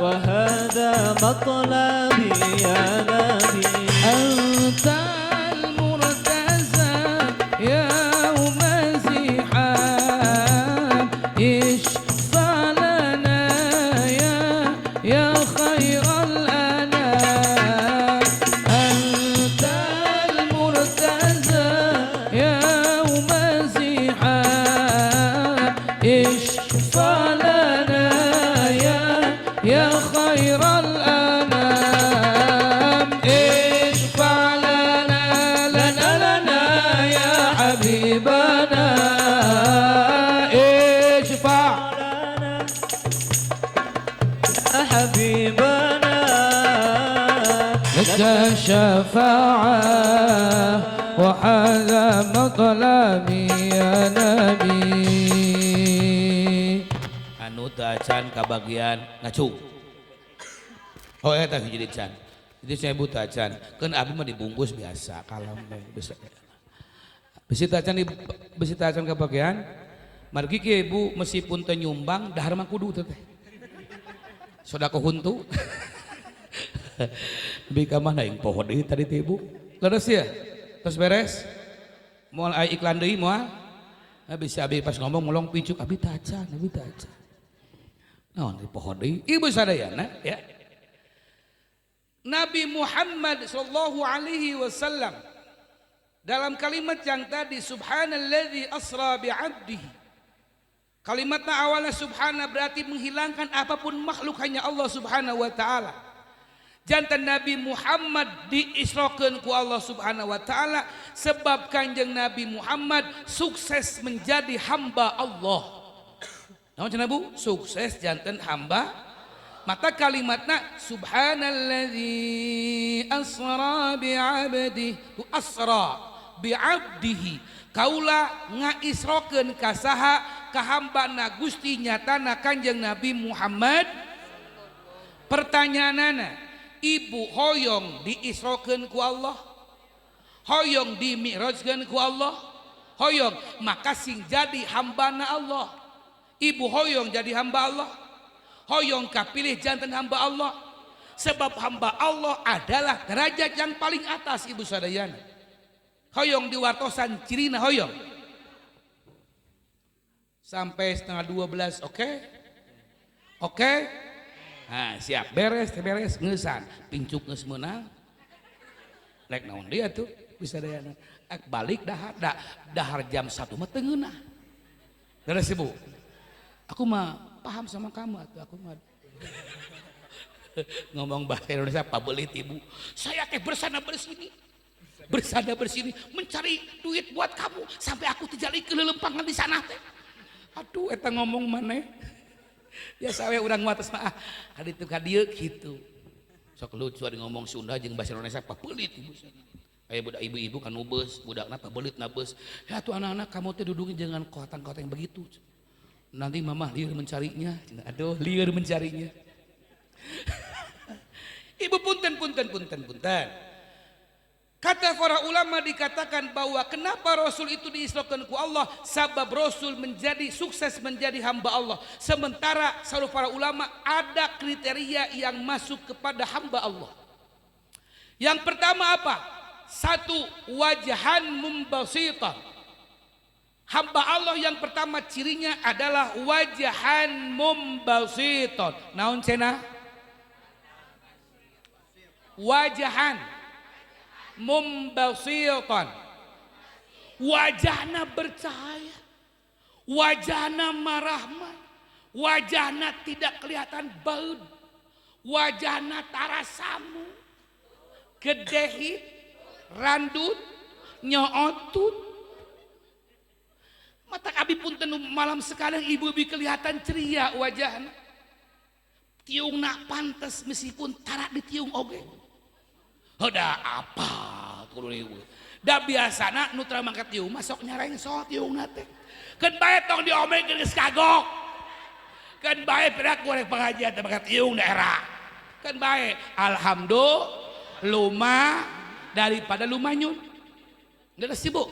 وهذا مطلبي يا نبي أنت المرتزى يوم زحام اشفع لنا يا خير الأنام أنت المرتزى يوم زحام اشفع لنا يا خير الأنام اشفع لنا يا حبيبنا اشفع يا حبيبنا لك شفاعة وهذا مطلبي يا نبي anu tacan kabagian ngacu oh eta jadi can jadi saya buta can kan abi mah dibungkus biasa kalem bisa besi tacan kabagian margi ke ibu meskipun teu nyumbang dahar mah kudu teh sodako huntu bika mana yang pohon deui tadi teh ibu leres ya terus beres moal aya iklan deui moal bisa abi pas ngomong ngolong pincuk abi tacan naon di pohon deui ibu sadayana ya Nabi Muhammad sallallahu alaihi wasallam dalam kalimat yang tadi subhanalladzi asra bi'abdihi kalimatnya awalnya subhana berarti menghilangkan apapun makhluk hanya Allah subhanahu wa ta'ala jantan Nabi Muhammad diisrokeun ku Allah subhanahu wa ta'ala sebab kanjeng Nabi Muhammad sukses menjadi hamba Allah namun cenah Bu sukses jantan hamba maka kalimatnya subhanalladzi asra bi'abdihi tu asra bi'abdihi kaula ngaisrokeun ka saha ka hambana Gusti nyatana kanjeng Nabi Muhammad pertanyaanana ibu hoyong diisrokeun ku Allah hoyong dimi'rajkeun ku Allah hoyong maka sing jadi hambana Allah ibu hoyong jadi hamba Allah hoyong kapilih jantan hamba Allah sebab hamba Allah adalah derajat yang paling atas ibu sadayana hoyong diwartosan cirina hoyong sampai 11:30 oke nah siap beres ngesan pincuk geus meunang rek naon dia tuh bisa dayana balik dahar jam 1 mah teu ngeunah beres ibu aku mah paham sama kamu atuh aku mah ngomong bahasa Indonesia pabelit ibu saya teh bersana bersini mencari duit buat kamu sampai aku terjadi kelelempangan di sana teh aduh eta ngomong mana ya saya urang wates mah hadi teu ka dieu kitu sok lucu ada ngomong Sunda jeung bahasa Indonesia pabelit ibu aya budak ibu-ibu kan beus budakna pabelit na beus ya tuh anak-anak kamu teh duduknya jangan kotang-kotang begitu nanti mama liar mencarinya aduh liar mencarinya ibu punten Kata para ulama dikatakan bahwa kenapa Rasul itu diisrokan ku Allah, sabab Rasul menjadi sukses menjadi hamba Allah. Sementara seluruh para ulama ada kriteria yang masuk kepada hamba Allah. Yang pertama apa? Satu, wajahan mumbasitan. Hamba Allah yang pertama cirinya adalah wajahan mumbasitan. Naon cenah? Wajahan mumbasitan, wajahna bercahaya, wajahna marahman, wajahna tidak kelihatan baud, wajahna tarasamu, gedehit, randut, nyootut. Mata abi punten malam sekarang ibu-ibu kelihatan ceria wajahna. Tiungna pantes meskipun tarak ditiung oge. Heda apa kudu riweuh. Da biasana nu teu mangkat tiung masok nyareng so tiungna teh. Keun bae tong diomekeun geus kagok. Keun bae pedak goreng pengajian teh mangkat tiung daerah. Keun bae alhamdulillah luma daripada lumanyun. Geus sibuk.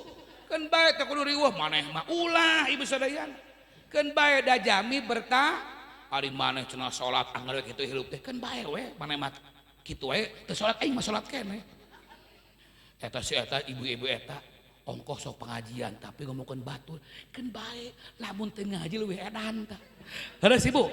Keun bae teh kudu riweuh maneh mah ulah ibu sadayana. Keun bae da jami bertah ari maneh cenah salat anggar kitu hirup teh keun bae we maneh mah kitu we teu salat aing mah salat keneh. Eta si eta ibu-ibu eta ongkos sok pengajian tapi ngomongkeun batur keun bae lamun teu ngaji leuwih edan tah. Heureus ibu.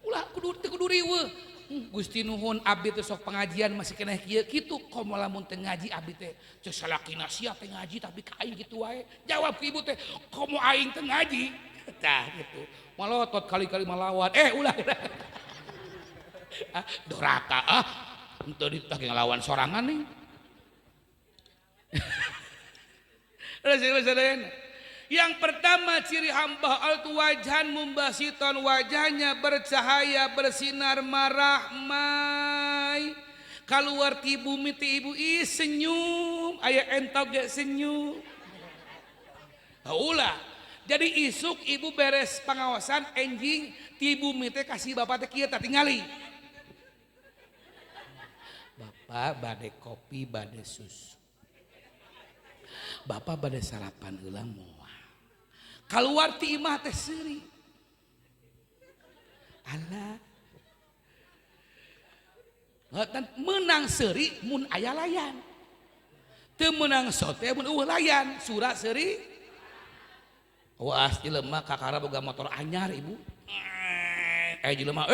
Ulah kudu riweuh. Gusti nuhun abdi teh sok pengajian masih keneh kieu kitu komo lamun teu ngaji abdi teh ceuk salakina sia teh ngaji tapi ka aing kitu wae. Jawab ke ibu teh komo aing teu ngaji. Tah gitu. Malotot kali-kali malawat. Ulah. Doraka untuk ditagih ngelawan sorangan nih. Yang pertama ciri hamba Allah itu wajhan mumbasiton, wajahnya bercahaya bersinar marahmai. Keluar ti bumi ti ibu senyum, aya entok ge senyum. Ulah. Jadi isuk ibu beres pengawasan enjing ti bumi teh kasih bapak teh kieu tah tingali. Bapak bade kopi bade susu. Bapak bade sarapan heula moal. Kaluar ti imah teh seuri. Alah. Menang seuri mun aya layan. Teu menang sote mun eueuh layan, surat seuri. Waas jelema kakara boga motor anyar ibu. Jelema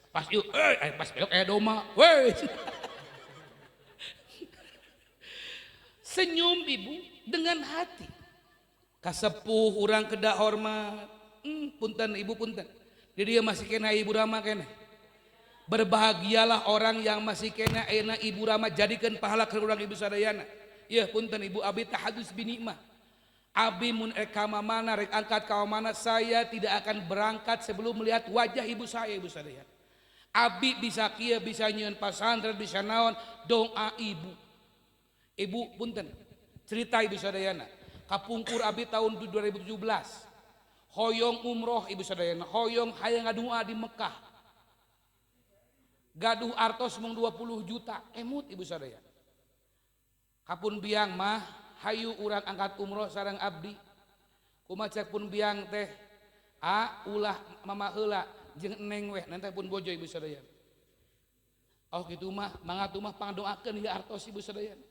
pas yuk, pas belok doma, weh. Senyum ibu dengan hati. Kasepuh urang kedah hormat. Punten ibu punten. Jadi dia masih kena ibu Rama kena. Berbahagialah orang yang masih kena ibu Rama jadikan pahala ke urang ibu sadayana. Ya punten ibu abi tahadus binikmah. Abi mun ka mana rek angkat ka mana saya tidak akan berangkat sebelum melihat wajah ibu saya ibu sadayana. Abi bisa kia bisa nyieun pasantren bisa naon doa ibu. Ibu punten cerita ibu sadayana kapungkur abi tahun 2017 hoyong umroh ibu sadayana hoyong hayang ngadua di Mekah gaduh artos mung 20 juta emut ibu sadayana kapun biang mah hayu urang angkat umroh sareng abdi kumaha cek pun biang teh ulah mama heula jeung neng weh nanti pun bojo ibu sadayana. Oh kitu mah mangga tuh mah pangdoakeun ieu artos ibu sadayana.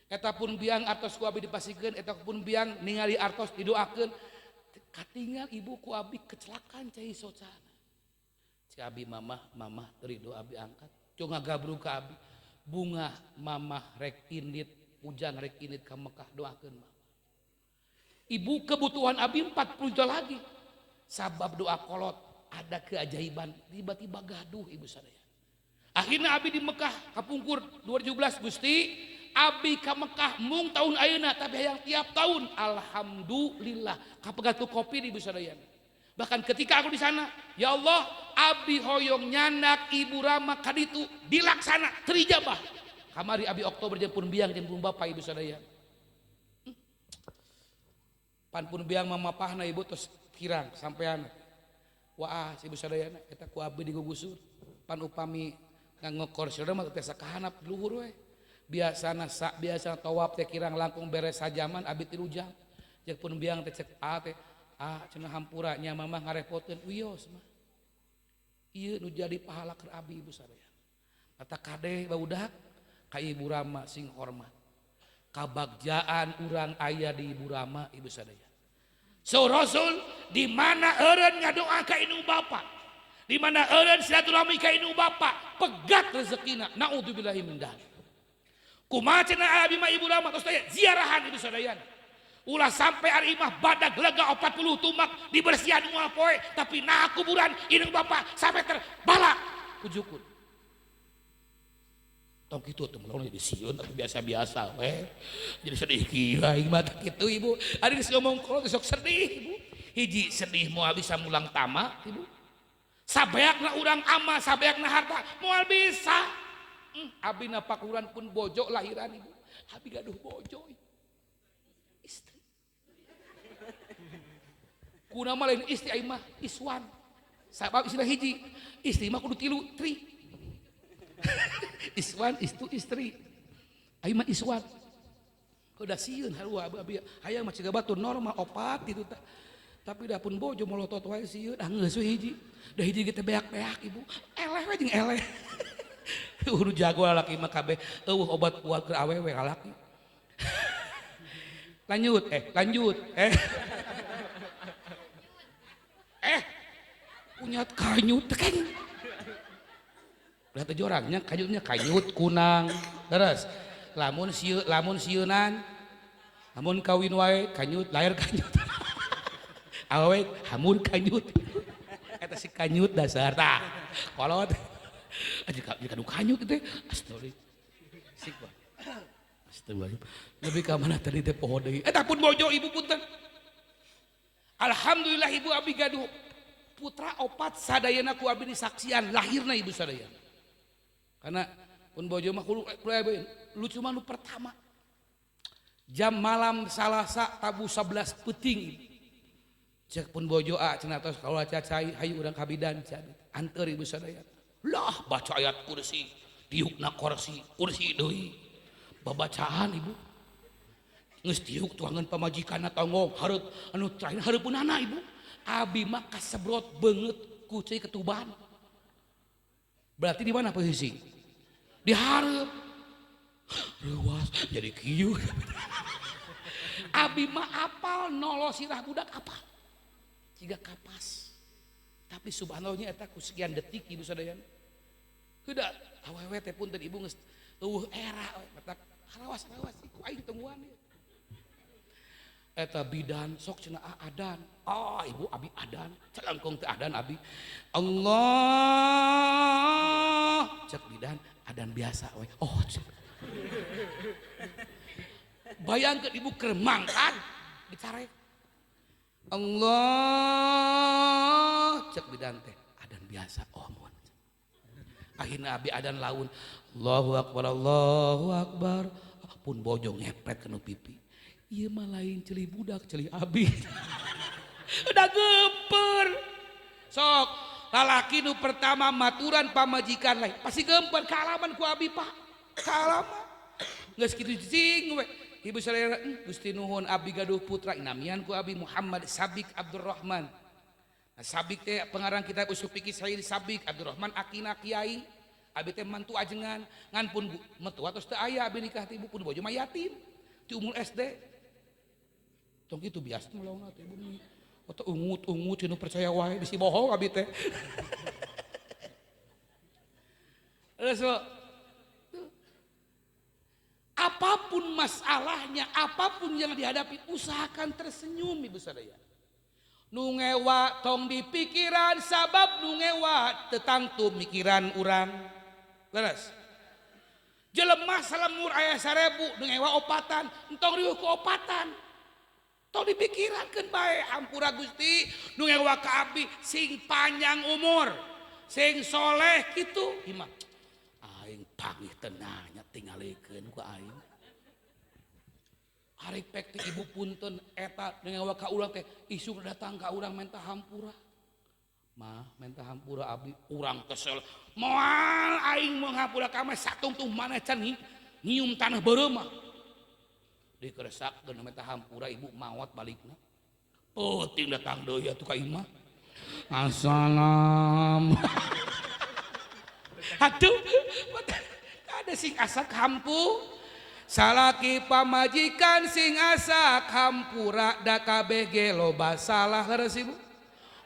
Eta pun biang artos ku abi dipasikeun, eta pun biang ningali artos didoakeun. Katingal ibu ku abi kecelakaan cai socana. Si abi mamah terido abi angkat. Cung ngagabrug ka abi. Bunga mamah rek indit, ujang rek indit ka Mekah doakeun mamah. Ibu kebutuhan abi 40 juta lagi. Sabab doa kolot ada keajaiban tiba-tiba gaduh ibu sadaya. Akhirnya abi di Mekah kapungkur 2017 Gusti abi ka Mekah mung tahun ayeuna tapi yang tiap tahun alhamdulillah kapegat kopi di ibu sadaya. Bahkan ketika aku di sana ya Allah abi hoyong nyandak ibu Rama kaditu dilaksana terijabah kamari abi Oktober jeung pun biang jeung pun bapak ibu sadaya. Pan pun biang mamapahna ibu terus kirang sampean wah ibu sadayana eta ku abdi digugusur pan upami ngangokor saudara mah teh sakahanap luhur we biasa tawaf teh kirang langkung beres sajaman abi 3 jam. Jeung pun biang teh cek cenah hampura nya mamah ngarepoteun wios mah. Ieu nu jadi pahala keur abi ibu sadaya. Kata kadeh baudak ka Ibu Rama sing hormat. Kabagjaan urang aya di Ibu Rama ibu sadaya. So Rasul di mana eureun ngadoa ka indung bapa, di mana eureun silaturahmi ka indung bapa, pegat rezekina. Naudzubillahi min dzalik. Kumaha cenah abi mah Ibu Rama tos teh ziarahan ibu sadayana. Ulah sampai hari imah badag lega 40 tumak dibersihan moal poe tapi nah kuburan indung bapa sampai terbala kujukun. Tong kitu teh mun jadi sieun tapi biasa-biasa we. Jadi sedih kieu aing mah kitu ibu. Ari geus ngomong kalau sok sedih ibu. Hiji sedih moal bisa mulang tamak ibu. Sabeakna urang ama, sabeakna harta moal bisa. Abi na pakuran pun bojo lahiran ibu. Abi gaduh bojo. Istri. Kuna mah lain istri aing mah Iswan. Sabab istilah hiji, istri mah kudu 3. Iswan itu istri. Aing mah Iswan. Udah sieun harua abi hayang mah ciga batur normal 4 itu tah. Tapi da pun bojo molotot wae sieun geus we hiji. Da hiji kita beak-beak ibu. Eleh we jeung eleh. Udah jago lalaki mah kabeh eueuh obat kuat keur awewe lalaki. Lanjut. Punya kanyut kan. Berarti jorangnya kanyutnya kanyut kunang. Terus lamun sieunan. Lamun kawin wae kanyut lahir kanyut. Awewe hamun kanyut. Eta si kanyut dasar tah. Kolot. Jika nu kanyut teh astagfirullah. Sik bae. Astagfirullah. Lebih ka mana tadi teh poho deui. Eta pun bojo ibu punten. Alhamdulillah ibu abi gaduh putra 4 sadayana ku abi disaksian lahirna ibu sadayana. Karena pun bojo mah lucu mah nu pertama. Jam malam Salasa tabu 11 peuting. Cek pun bojo cenah tos kaula cacai hayu urang kabidan can. Anteur ibu sadayana. Lah baca ayat kursi, tiukna kursi deui. Babacaan ibu. Geus tiuk tuangan pamajikanna tonggong hareup anu terakhir hareupeunana ibu. Abi mah kasebrot banget ku cai ketuban. Berarti di mana posisi? Di hareup. Ruas jadi kieu. Abi mah apal nolo sirah budak apal. Ciga kapas. Tapi subhanallahnya eta ku sekian detik ibu sadayana. Heuda awewe teh punten ibu geus eueuh era we matak halawas ku aing temuan ieu. Eta bidan sok cenah adan. Ibu abi adan. Calangkung teh adan abi. Allah. Cek bidan adan biasa we. Cek. Bayangkeun ibu keur mangkat dicarek. Allah. Cek bidan teh adan biasa. Mohon. Akhirna abi adan laun. Allahu akbar. Pun bojo ngepret kanu pipi. Ieu mah lain celi budak, celi abi. Udah gemper. Sok lalaki nu pertama maturan pamajikan lain. Pasti gemper kaalaman ku abi pak. Kaalaman. Geus kitu cing we. Ibu sadayana Gusti nuhun abi gaduh putra inamian ku abi Muhammad Sabik Abdurrahman. Nah, Sabik teh pengarang kitab usul fikih Sahih Sabik Abdurrahman akina kiai. Abi teh mantu ajengan ngan pun metua tos teu aya abi nikah ti ibu pun bojo mah yatim. Ti umur SD. Tong kitu biasa melawan teh ibu nih. Atau ungut cenah percaya wae bisi bohong abi teh. Apapun masalahnya, apapun yang dihadapi, usahakan tersenyum ibu sadaya. Nu ngewa tong di pikiran sabab nu ngewa tetangtu mikiran urang. Leres. Jelema salemur aya 1000 nu ngewa opatan, entong rieuh ku opatan. Tong dipikirakeun bae hampura Gusti nu ngewa ka abdi sing panjang umur, sing soleh kitu. Imah aing pangih tenanya tingalikeun ku aing. Ari pek ti ibu punten eta nu ngewa ka urang teh isuk datang ka urang menta hampura. Mah menta hampura abdi urang kesel. Moal aing mau hampura ka mah satungtung maneh can nyium tanah berema dikeresakeun meta hampura ibu maot balikna penting datang deui atuh ka imah assalam aduh ada sing asak hampu salaki pamajikan sing asak hampura da kabeh ge loba salah leres ibu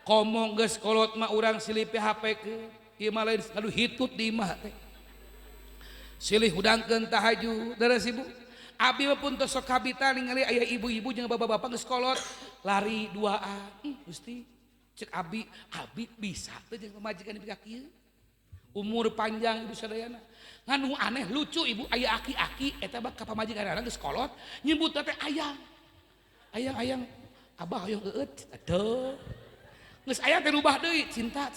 komong geus kolot mah urang silih HP ke ieu mah lain aduh hitut di imah teh silih hudangkeun tahajud leres ibu abi mah pun tos sok kabita ningali aya ibu-ibu jeung bapak-bapak geus kolot lari duaan Gusti cek abi bisa teh jeung pamajikan ieu kieu umur panjang ibu sadayana nganu aneh lucu ibu aya aki-aki eta mah ka pamajikanana geus kolot nyebut teh ayang abah hoyong eueut aduh geus aya teh rubah deui cinta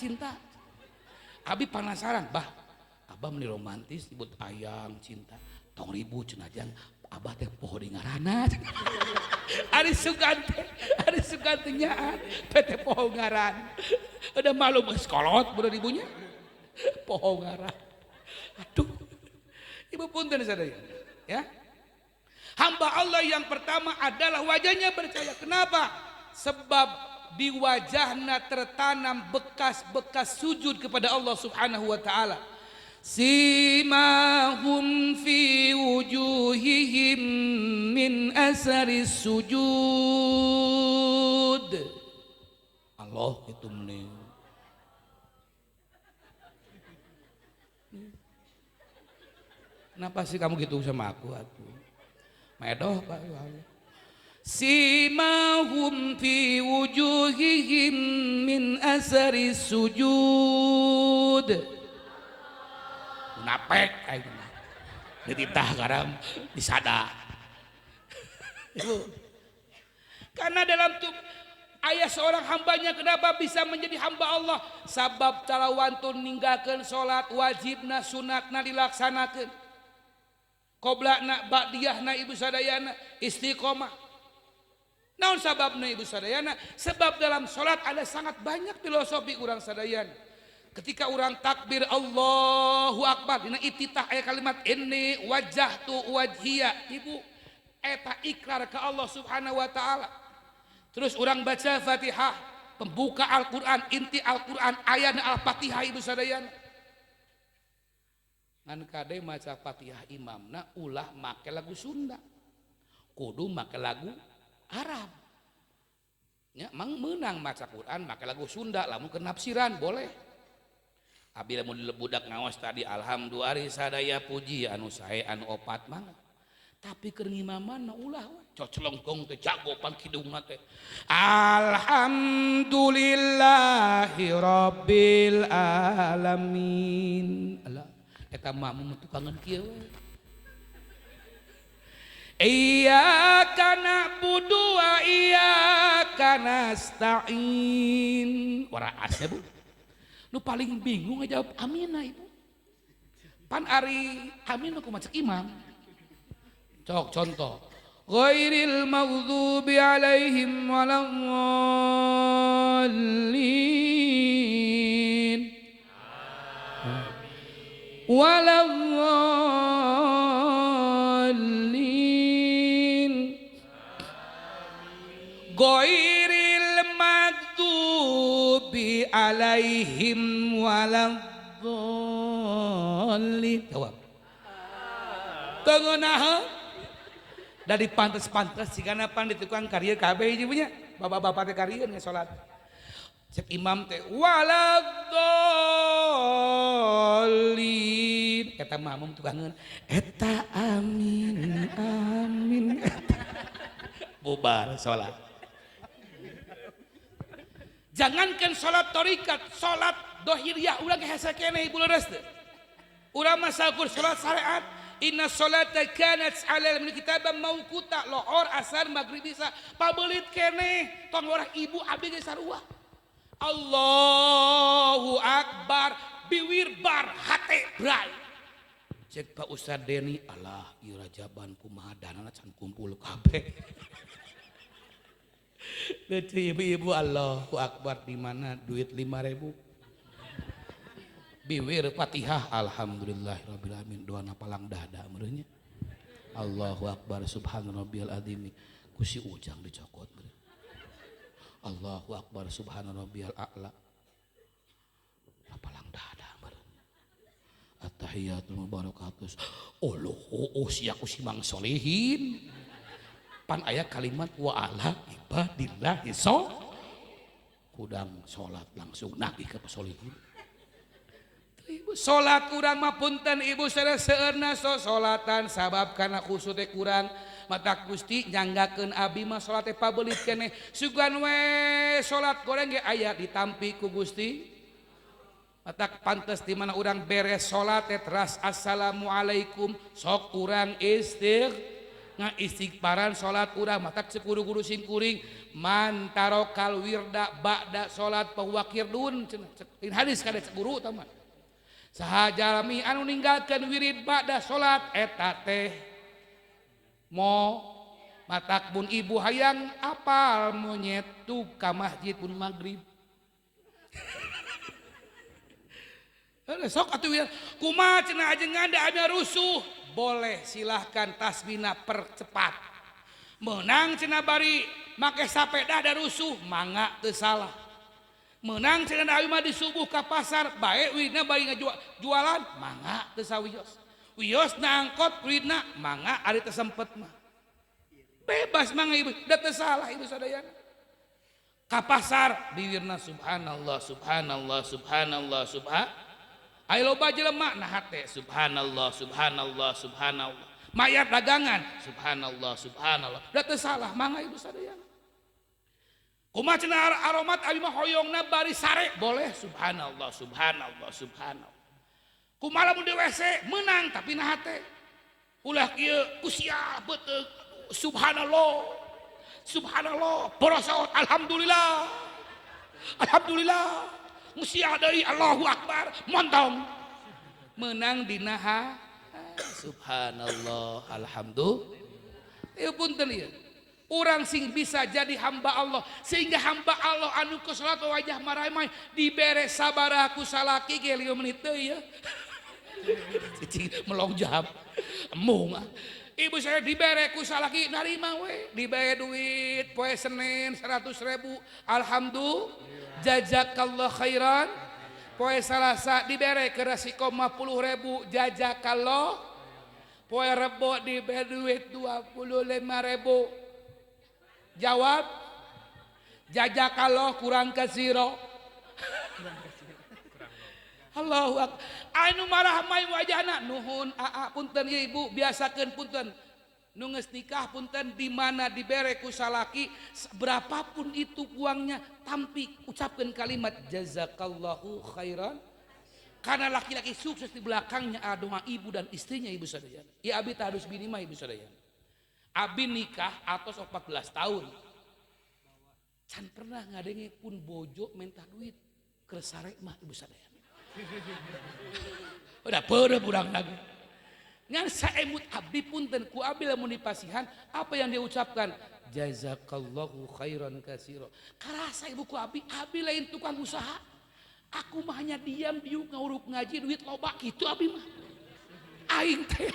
abi penasaran bah abah meni romantis disebut ayang cinta tong ribu cenah abah teh poho di ngaranna ari sugan teh nyaan teh poho ngaran udah malu geus kolot budak ibunya poho ngaran aduh ibu punten sadaya ya hamba Allah yang pertama adalah wajahnya bercahaya kenapa sebab di wajahnya tertanam bekas-bekas sujud kepada Allah Subhanahu wa taala simahum fi wujuhihim min asari sujud Allah itu meni kenapa sih kamu gitu sama aku atuh medoh Pak simahum fi wujuhihim min asari sujud napek ayeuna dititah garam disada karena dalam ayah seorang hambanya kenapa bisa menjadi hamba Allah sabab talawantun ninggalkeun salat wajibna sunatna dilaksanakeun qoblana ba'diyahna ibu sadayana istiqomah naon sababna ibu sadayana sebab dalam salat ada sangat banyak filosofi urang sadayana ketika orang takbir Allahu Akbar dina iftitah aya kalimat inni wajjahtu wajhiya ibu eta ikrar ke Allah Subhanahu wa taala terus orang baca Fatihah pembuka Al-Qur'an inti Al-Qur'an ayat Al-Fatihah ibu sadayana ngan kade maca Fatihah imamna ulah make lagu Sunda kudu make lagu Arab nya mang meunang maca Quran make lagu Sunda lamun kenapsiran boleh abi lamun budak ngaos tadi alhamdulillah sadaya puji anu sae anu opat mah tapi keur ngimaman ulah coclongkong teh jago pan kidungna teh alhamdulillahi rabbil alamin Allah eta mah mutukangan kieu we iyyaka na'budu wa iyyaka nasta'in ora asa bu nu paling bingung ngajawab amina ibu pan ari amin aku macak imam cok contoh ghairil maghdubi alaihim waladdallin waladdallin ghairil maghdubi alaihim waladdallin jawab tengenaheun dari pantes-pantes sigana pan di tukang karya kabeh hiji punya bapak-bapak teh karieun nge salat cek imam teh waladdallin eta mamum tukangeun eta amin amin bubar salat jangankan salat thariqat salat dohiriyah urang hese keneh ibu leres teh urang mah sakur salat syariat inna sholata kanat alal kitabam mauquta lohor asar maghrib bisa pabelit keneh tong orang ibu abdi ge sarua Allahu akbar biwir bar hate brai cek Pak Ustad Deni alah ieu rajaban kumaha danana can kumpul kabeh lucu ibu-ibu Allahu akbar di mana duit 5.000 biwir Fatihah alhamdulillahirabbil alamin doana palang dada meureunnya Allahu Akbar subhanarabbiyal azim ku si Ujang dicokot beureum. Allahu Akbar subhanarabbiyal a'la. Papalang dada beureum. At-tahiyatul mubarakatus. Oh sia ku si Mang Solehin. Pan aya kalimat wa ala ibadillahi kudang salat langsung nagih ka Solehin. Ibu salat kurang mah punten ibu sadaya seueurna salatan sabab kana khusuk teh kurang mata Gusti nyanggakeun abdi mah salat teh pabeulit keneh sugan we salat goreng ge aya ditampi ku Gusti mata pantes di mana urang beres salat teh teras assalamualaikum sok urang istighfaran salat urang mata sekuru-guru sing kuring man tarokal wirda ba'da salat bahwa kirdun hadis kada guru tah sahajalmi anu ninggalkeun wirid ba'da salat eta teh mo matak mun ibu hayang apal monyet tu ka masjid pun maghrib. Sok atuh kumaha cenah ajeung nganda aya rusuh boleh silahkan tasbihna percepat menang cenah bari make sapeda da rusuh mangga teu salah menang cenah ayeuna mah di subuh ka pasar bae widna bari ngajualan mangga teu sawios wiosna angkot widna mangga ari teu sempet mah bebas mangga ibu da teu salah ibu sadayana ka pasar bibirna subhanallah subhanallah subhanallah aya loba jelema nah teh subhanallah subhanallah subhanallah mayat dagangan subhanallah subhanallah da teu salah mangga ibu sadayana. Kumaha cenah aromat abi mah hoyongna bari sare boleh subhanallah subhanallah subhanallah. Kumaha lamun di WC menang tapi naha teh ulah kieu kusia beuteug subhanallah subhanallah borosaot alhamdulillah alhamdulillah musia deui Allahu Akbar montong menang di naha subhanallah alhamdulillah. Ieu punten ieu orang sing bisa jadi hamba Allah sehingga hamba Allah anu ke salat wajah maramai dibere sabaraha ku salaki ge 5 menit teu ya. Cicing melonjam emung. Ibu saya dibere ku salaki narima we dibere duit poe Senin 100.000 alhamdulillah jazakallah khairan poe Salasa dibere ke resiko 50.000 jazakallah poe Rebo dibere duit 25.000 jawab jazakallah kurang ke zero. Allahu Akbar anu marah mai wajahna nuhun aa punten ibu biasakeun punten nu geus nikah punten di mana dibere ku salaki berapapun itu uangnya tampi ucapkeun kalimat jazakallahu khairan karena laki-laki sukses di belakangnya doa ibu dan istrinya ibu sadaya. Ya abi teh harus bini mah ibu sadaya. Abi nikah atos 14 tahun can pernah ngadenge pun bojo minta duit keur sare mah ibu sadaya. Udah peureuh urang lagi ngan saemut abdi punten ku abi lamun dipasihan apa yang dia ucapkan jazakallahu khairan katsira karasa ibu ku abi lain tukang usaha aku mah hanya diam diuk nguruk ngaji duit loba kitu abi mah aing teh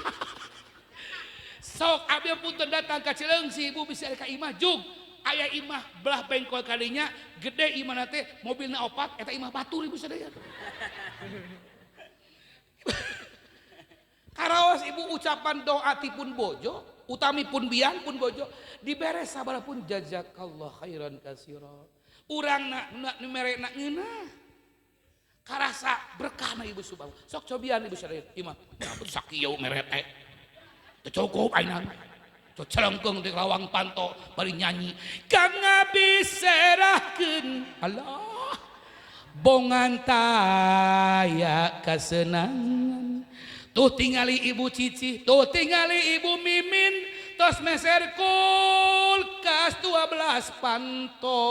sok abi punten datang ka Cileungsi ibu bisa ka imah jug aya imah belah bengkol kadinya gede imah teh mobilna opat eta imah batur ibu sadaya. Karaos ibu ucapan doa tipun bojo utami pun biang pun bojo dibere sabaraha pun jazakallah khairan katsira urang nak merekna ngeunah karasa berkahna ibu subhanahu sok cobian ibu sadaya imah sakieu merete teu cukup ayeuna teu celengkeung di lawang panto bari nyanyi kang abi serahkeun Allah bongan taya kasenangan tuh tingali ibu Cici tuh tingali ibu Mimin tos meser kulkas 12 panto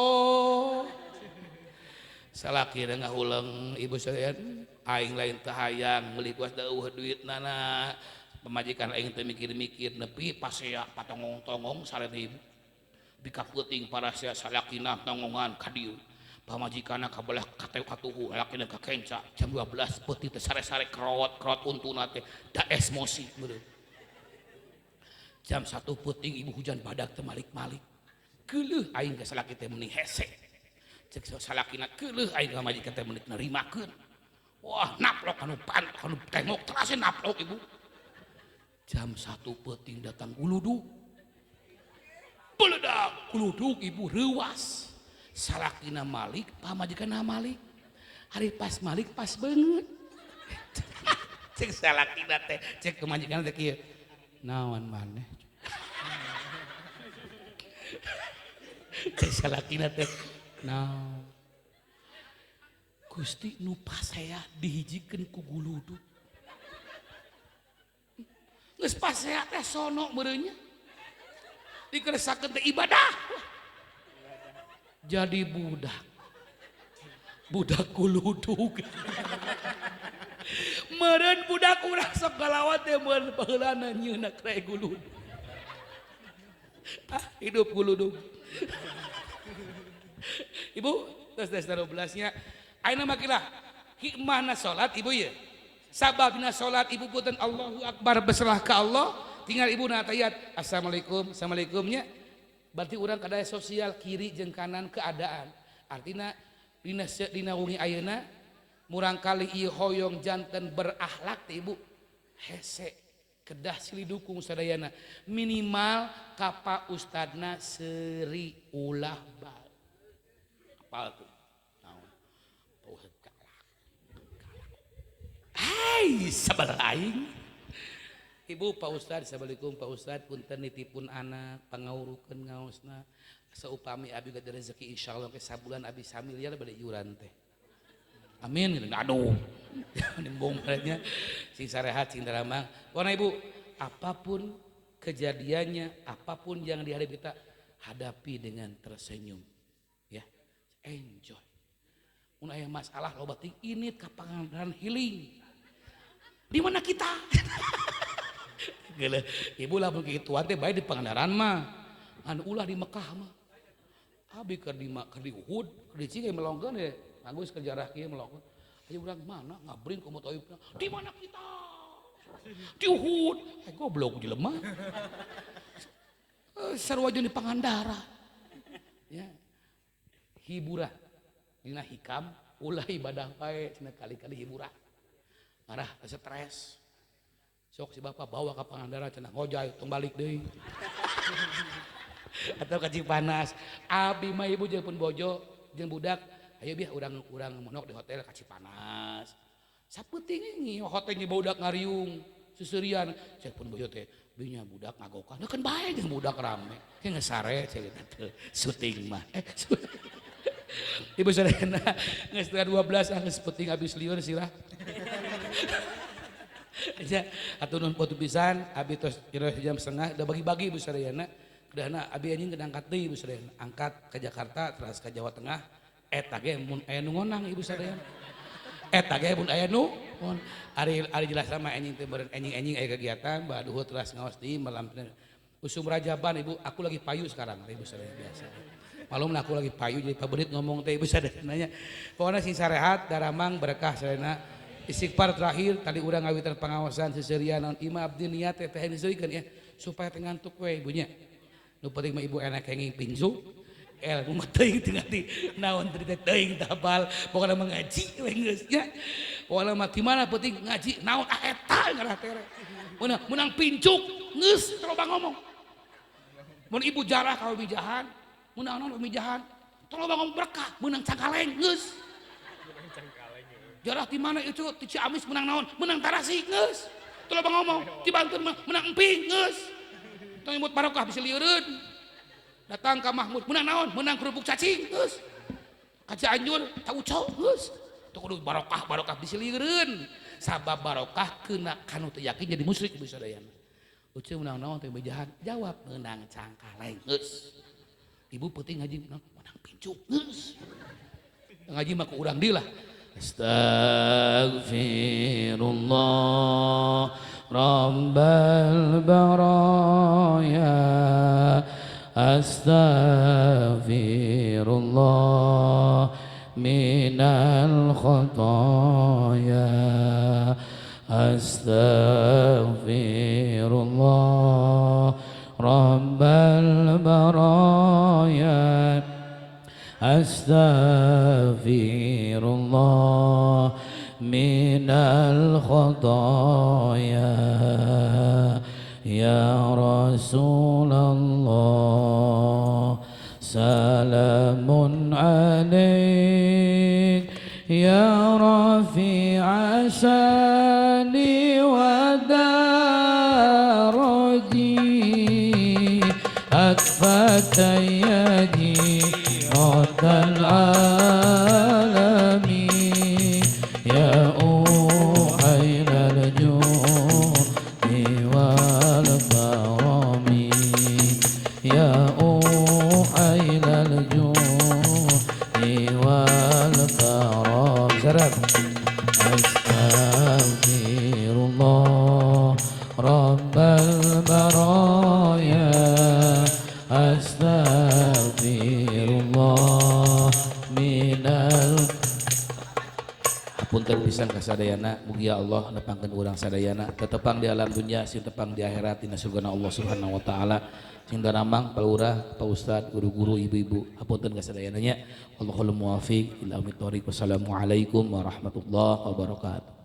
salaki ngahuleung ibu saya aing lain teu hayang meuli kuas deueuh duitna na pemajikan aing teh mikir-mikir nepi pasea patongong-tongong sareng ibu bikapeuting para sia salakina tongongan ka dieu pamajikanna kabelah katuhu lakina ka kenca jam 12 peuting teh sare-sare kerot untuna teh da esmosi beureum jam 1 peuting ibu hujan badak teu malik-malik. Keuleuh aing ka salaki teh meni hese. Cek salakina keuleuh aing ka majikan teh meni narimakeun. Wah, naplok anu tengok terase naplok ibu. Jam 1 peuting datang guludug. Beledak guludug ibu reuwas. Salakina malik, pamajikanna malik. Hari pas malik pas beungeut. Cek salakina teh, cek kemajikan teh kieu. Naon maneh? Cek salakina teh. Naon? Gusti nu pasea dihijikeun ku guludug. Geus pasea teh sono meureunnya. Dikeresakeun teh ibadah. Jadi budak. Budak guludug. Meureun budak urang sok galawat teh meureun baheulana nyeunak rek guludug. Hidup guludug. Ibu, tes 12-nya ayeuna makilah hikmahna salat ibu ya. Sababna salat ibu punten Allahu Akbar berserah ka Allah, tinggal ibu na tayat assalamualaikum, assalamualaikumnya. Berarti urang kadaya sosial kiri jeung kanan keadaan. Artina dina wengi ayeuna murang kali ieu hoyong janten berakhlak teh ibu hese kedah silih dukung sadayana minimal kapa ustadna seuri ulah bae. Apal tuh? Naon? Pauheut galak. Hai, sabar aing. Ibu Pak Ustad, assalamualaikum Pak Ustad, punten nitipun anak pangawurukeun ngaosna. Saupami abi gade rezeki insyaallah ke sabulan abi samiliar bade iuran teh. Amin. Aduh. Nimbung baratnya sing sarehat sing daramang. Pokona ibu, apapun kejadiannya, apapun yang dihadapi kita hadapi dengan tersenyum. Ya. Enjoy. Mun aya masalah loba ting init ka Pangandaran healing. Di mana kita? Geuleuh. Ibu lamun kituan teh bae di Pangandaran mah. Anu ulah di Mekah mah. Abi keur di Uhud, keur di Cige melongkeun ya. Nganggus ke jarah kieu melongkeun. Ayo urang mana ngabring ku Mutoib. Di mana kita? Di Uhud. Goblok jelema. Sarua jeung di Pangandaran. Ya. Hiburan. Dina hikam ulah ibadah bae cenah kali-kali hiburan. Marah stres. Sok si bapak bawa ke Pangandaran cenah ngojay tong balik deui. Atau kacing panas. Abi mah ibu jeung pun bojo jeung budak, ayo biar urang monok di hotel kacing panas. Sapeuting ngi hotelnya budak ngariung susurian. Cek pun bojo teh binya budak ngagokan. Kan bae jeung budak rame. Ke ngesare cek teh syuting mah. Ibu sadayana geus 12 geus penting habis liur sirah. Ya, atuh nuhun potu pisan, abi tos jam setengah udah bagi-bagi ibu sadayana. Kedahna abi anjing kedah angkat deui ibu sadayana. Angkat ke Jakarta terus ke Jawa Tengah. Eta ge mun aya nu ngonang ibu sadayana. Eta ge mun aya nu ngon. Ari jelas sama anjing teh beureun anjing aya kegiatan baduhur terus ngaos di malam usum rajaban ibu, aku lagi payu sekarang ibu sadayana biasa. Malum aku lagi payu jadi paberit ngomong teh ibu sadayana nanya. Pokona sing sarehat daramang berkah sadayana. Istighfar terakhir tadi urang ngawitan pengawasan seserian naon imam abdi niat teh diseuikeun ya supaya teu ngantuk we ibunya. Nu penting mah ibu enak kenging pingsu. Ilmu mah teuing teu ngarti naon teh teuing tapal pokona mah ngaji we geus nya. Pokona mah di mana penting ngaji naon eta ngarah tere. Menang pincuk geus coba ngomong. Mun ibu jarah ka mijahan, mun naon mijahan, coba ngomong berkah menang cangkaleng geus. Jarah di mana itu di Ciamis menang naon? Menang Tarasi geus. Teu loba ngomong, di Banten menang emping geus. Tong imut barokah bisa lieureun. Datang ka Mahmud menang naon? Menang kerupuk cacing geus. Ka Cianjur tauco geus. Teu kudu barokah bisa lieureun. Sabab barokah keuna kanu teu yakin jadi musyrik ibu sadayana. Uceul menang naon teh bejahan? Jawab menang cangkaleng geus. Ibu penting ngaji menang pincuk geus. Ngaji mah ku urang deui lah. Astaghfirullah Rabbal baraya Astaghfirullah minal khataya Astaghfirullah رب البرايا أستغفر الله من الخطايا يا رسول الله سلام عليك يا رفيع شاني ودرجي أكفت يدي رد العالمين يا أوحيل الجود والكرم يا أوحيل الجود والكرم أستغفر الله رب البرايا Astaghfirullah minal Hapunten pisan ka sadayana, mugia Allah nepangkeun urang sadayana tetepang di alam dunya sing tepang di akhirat dina surgana Allah Subhanahu wa taala. Sing daramang palurah, Pak Ustad, guru-guru, ibu-ibu, hapunten ka sadayananya. Allahul muwaffiq ila aqwamit thoriq. Wassalamualaikum warahmatullahi wabarakatuh.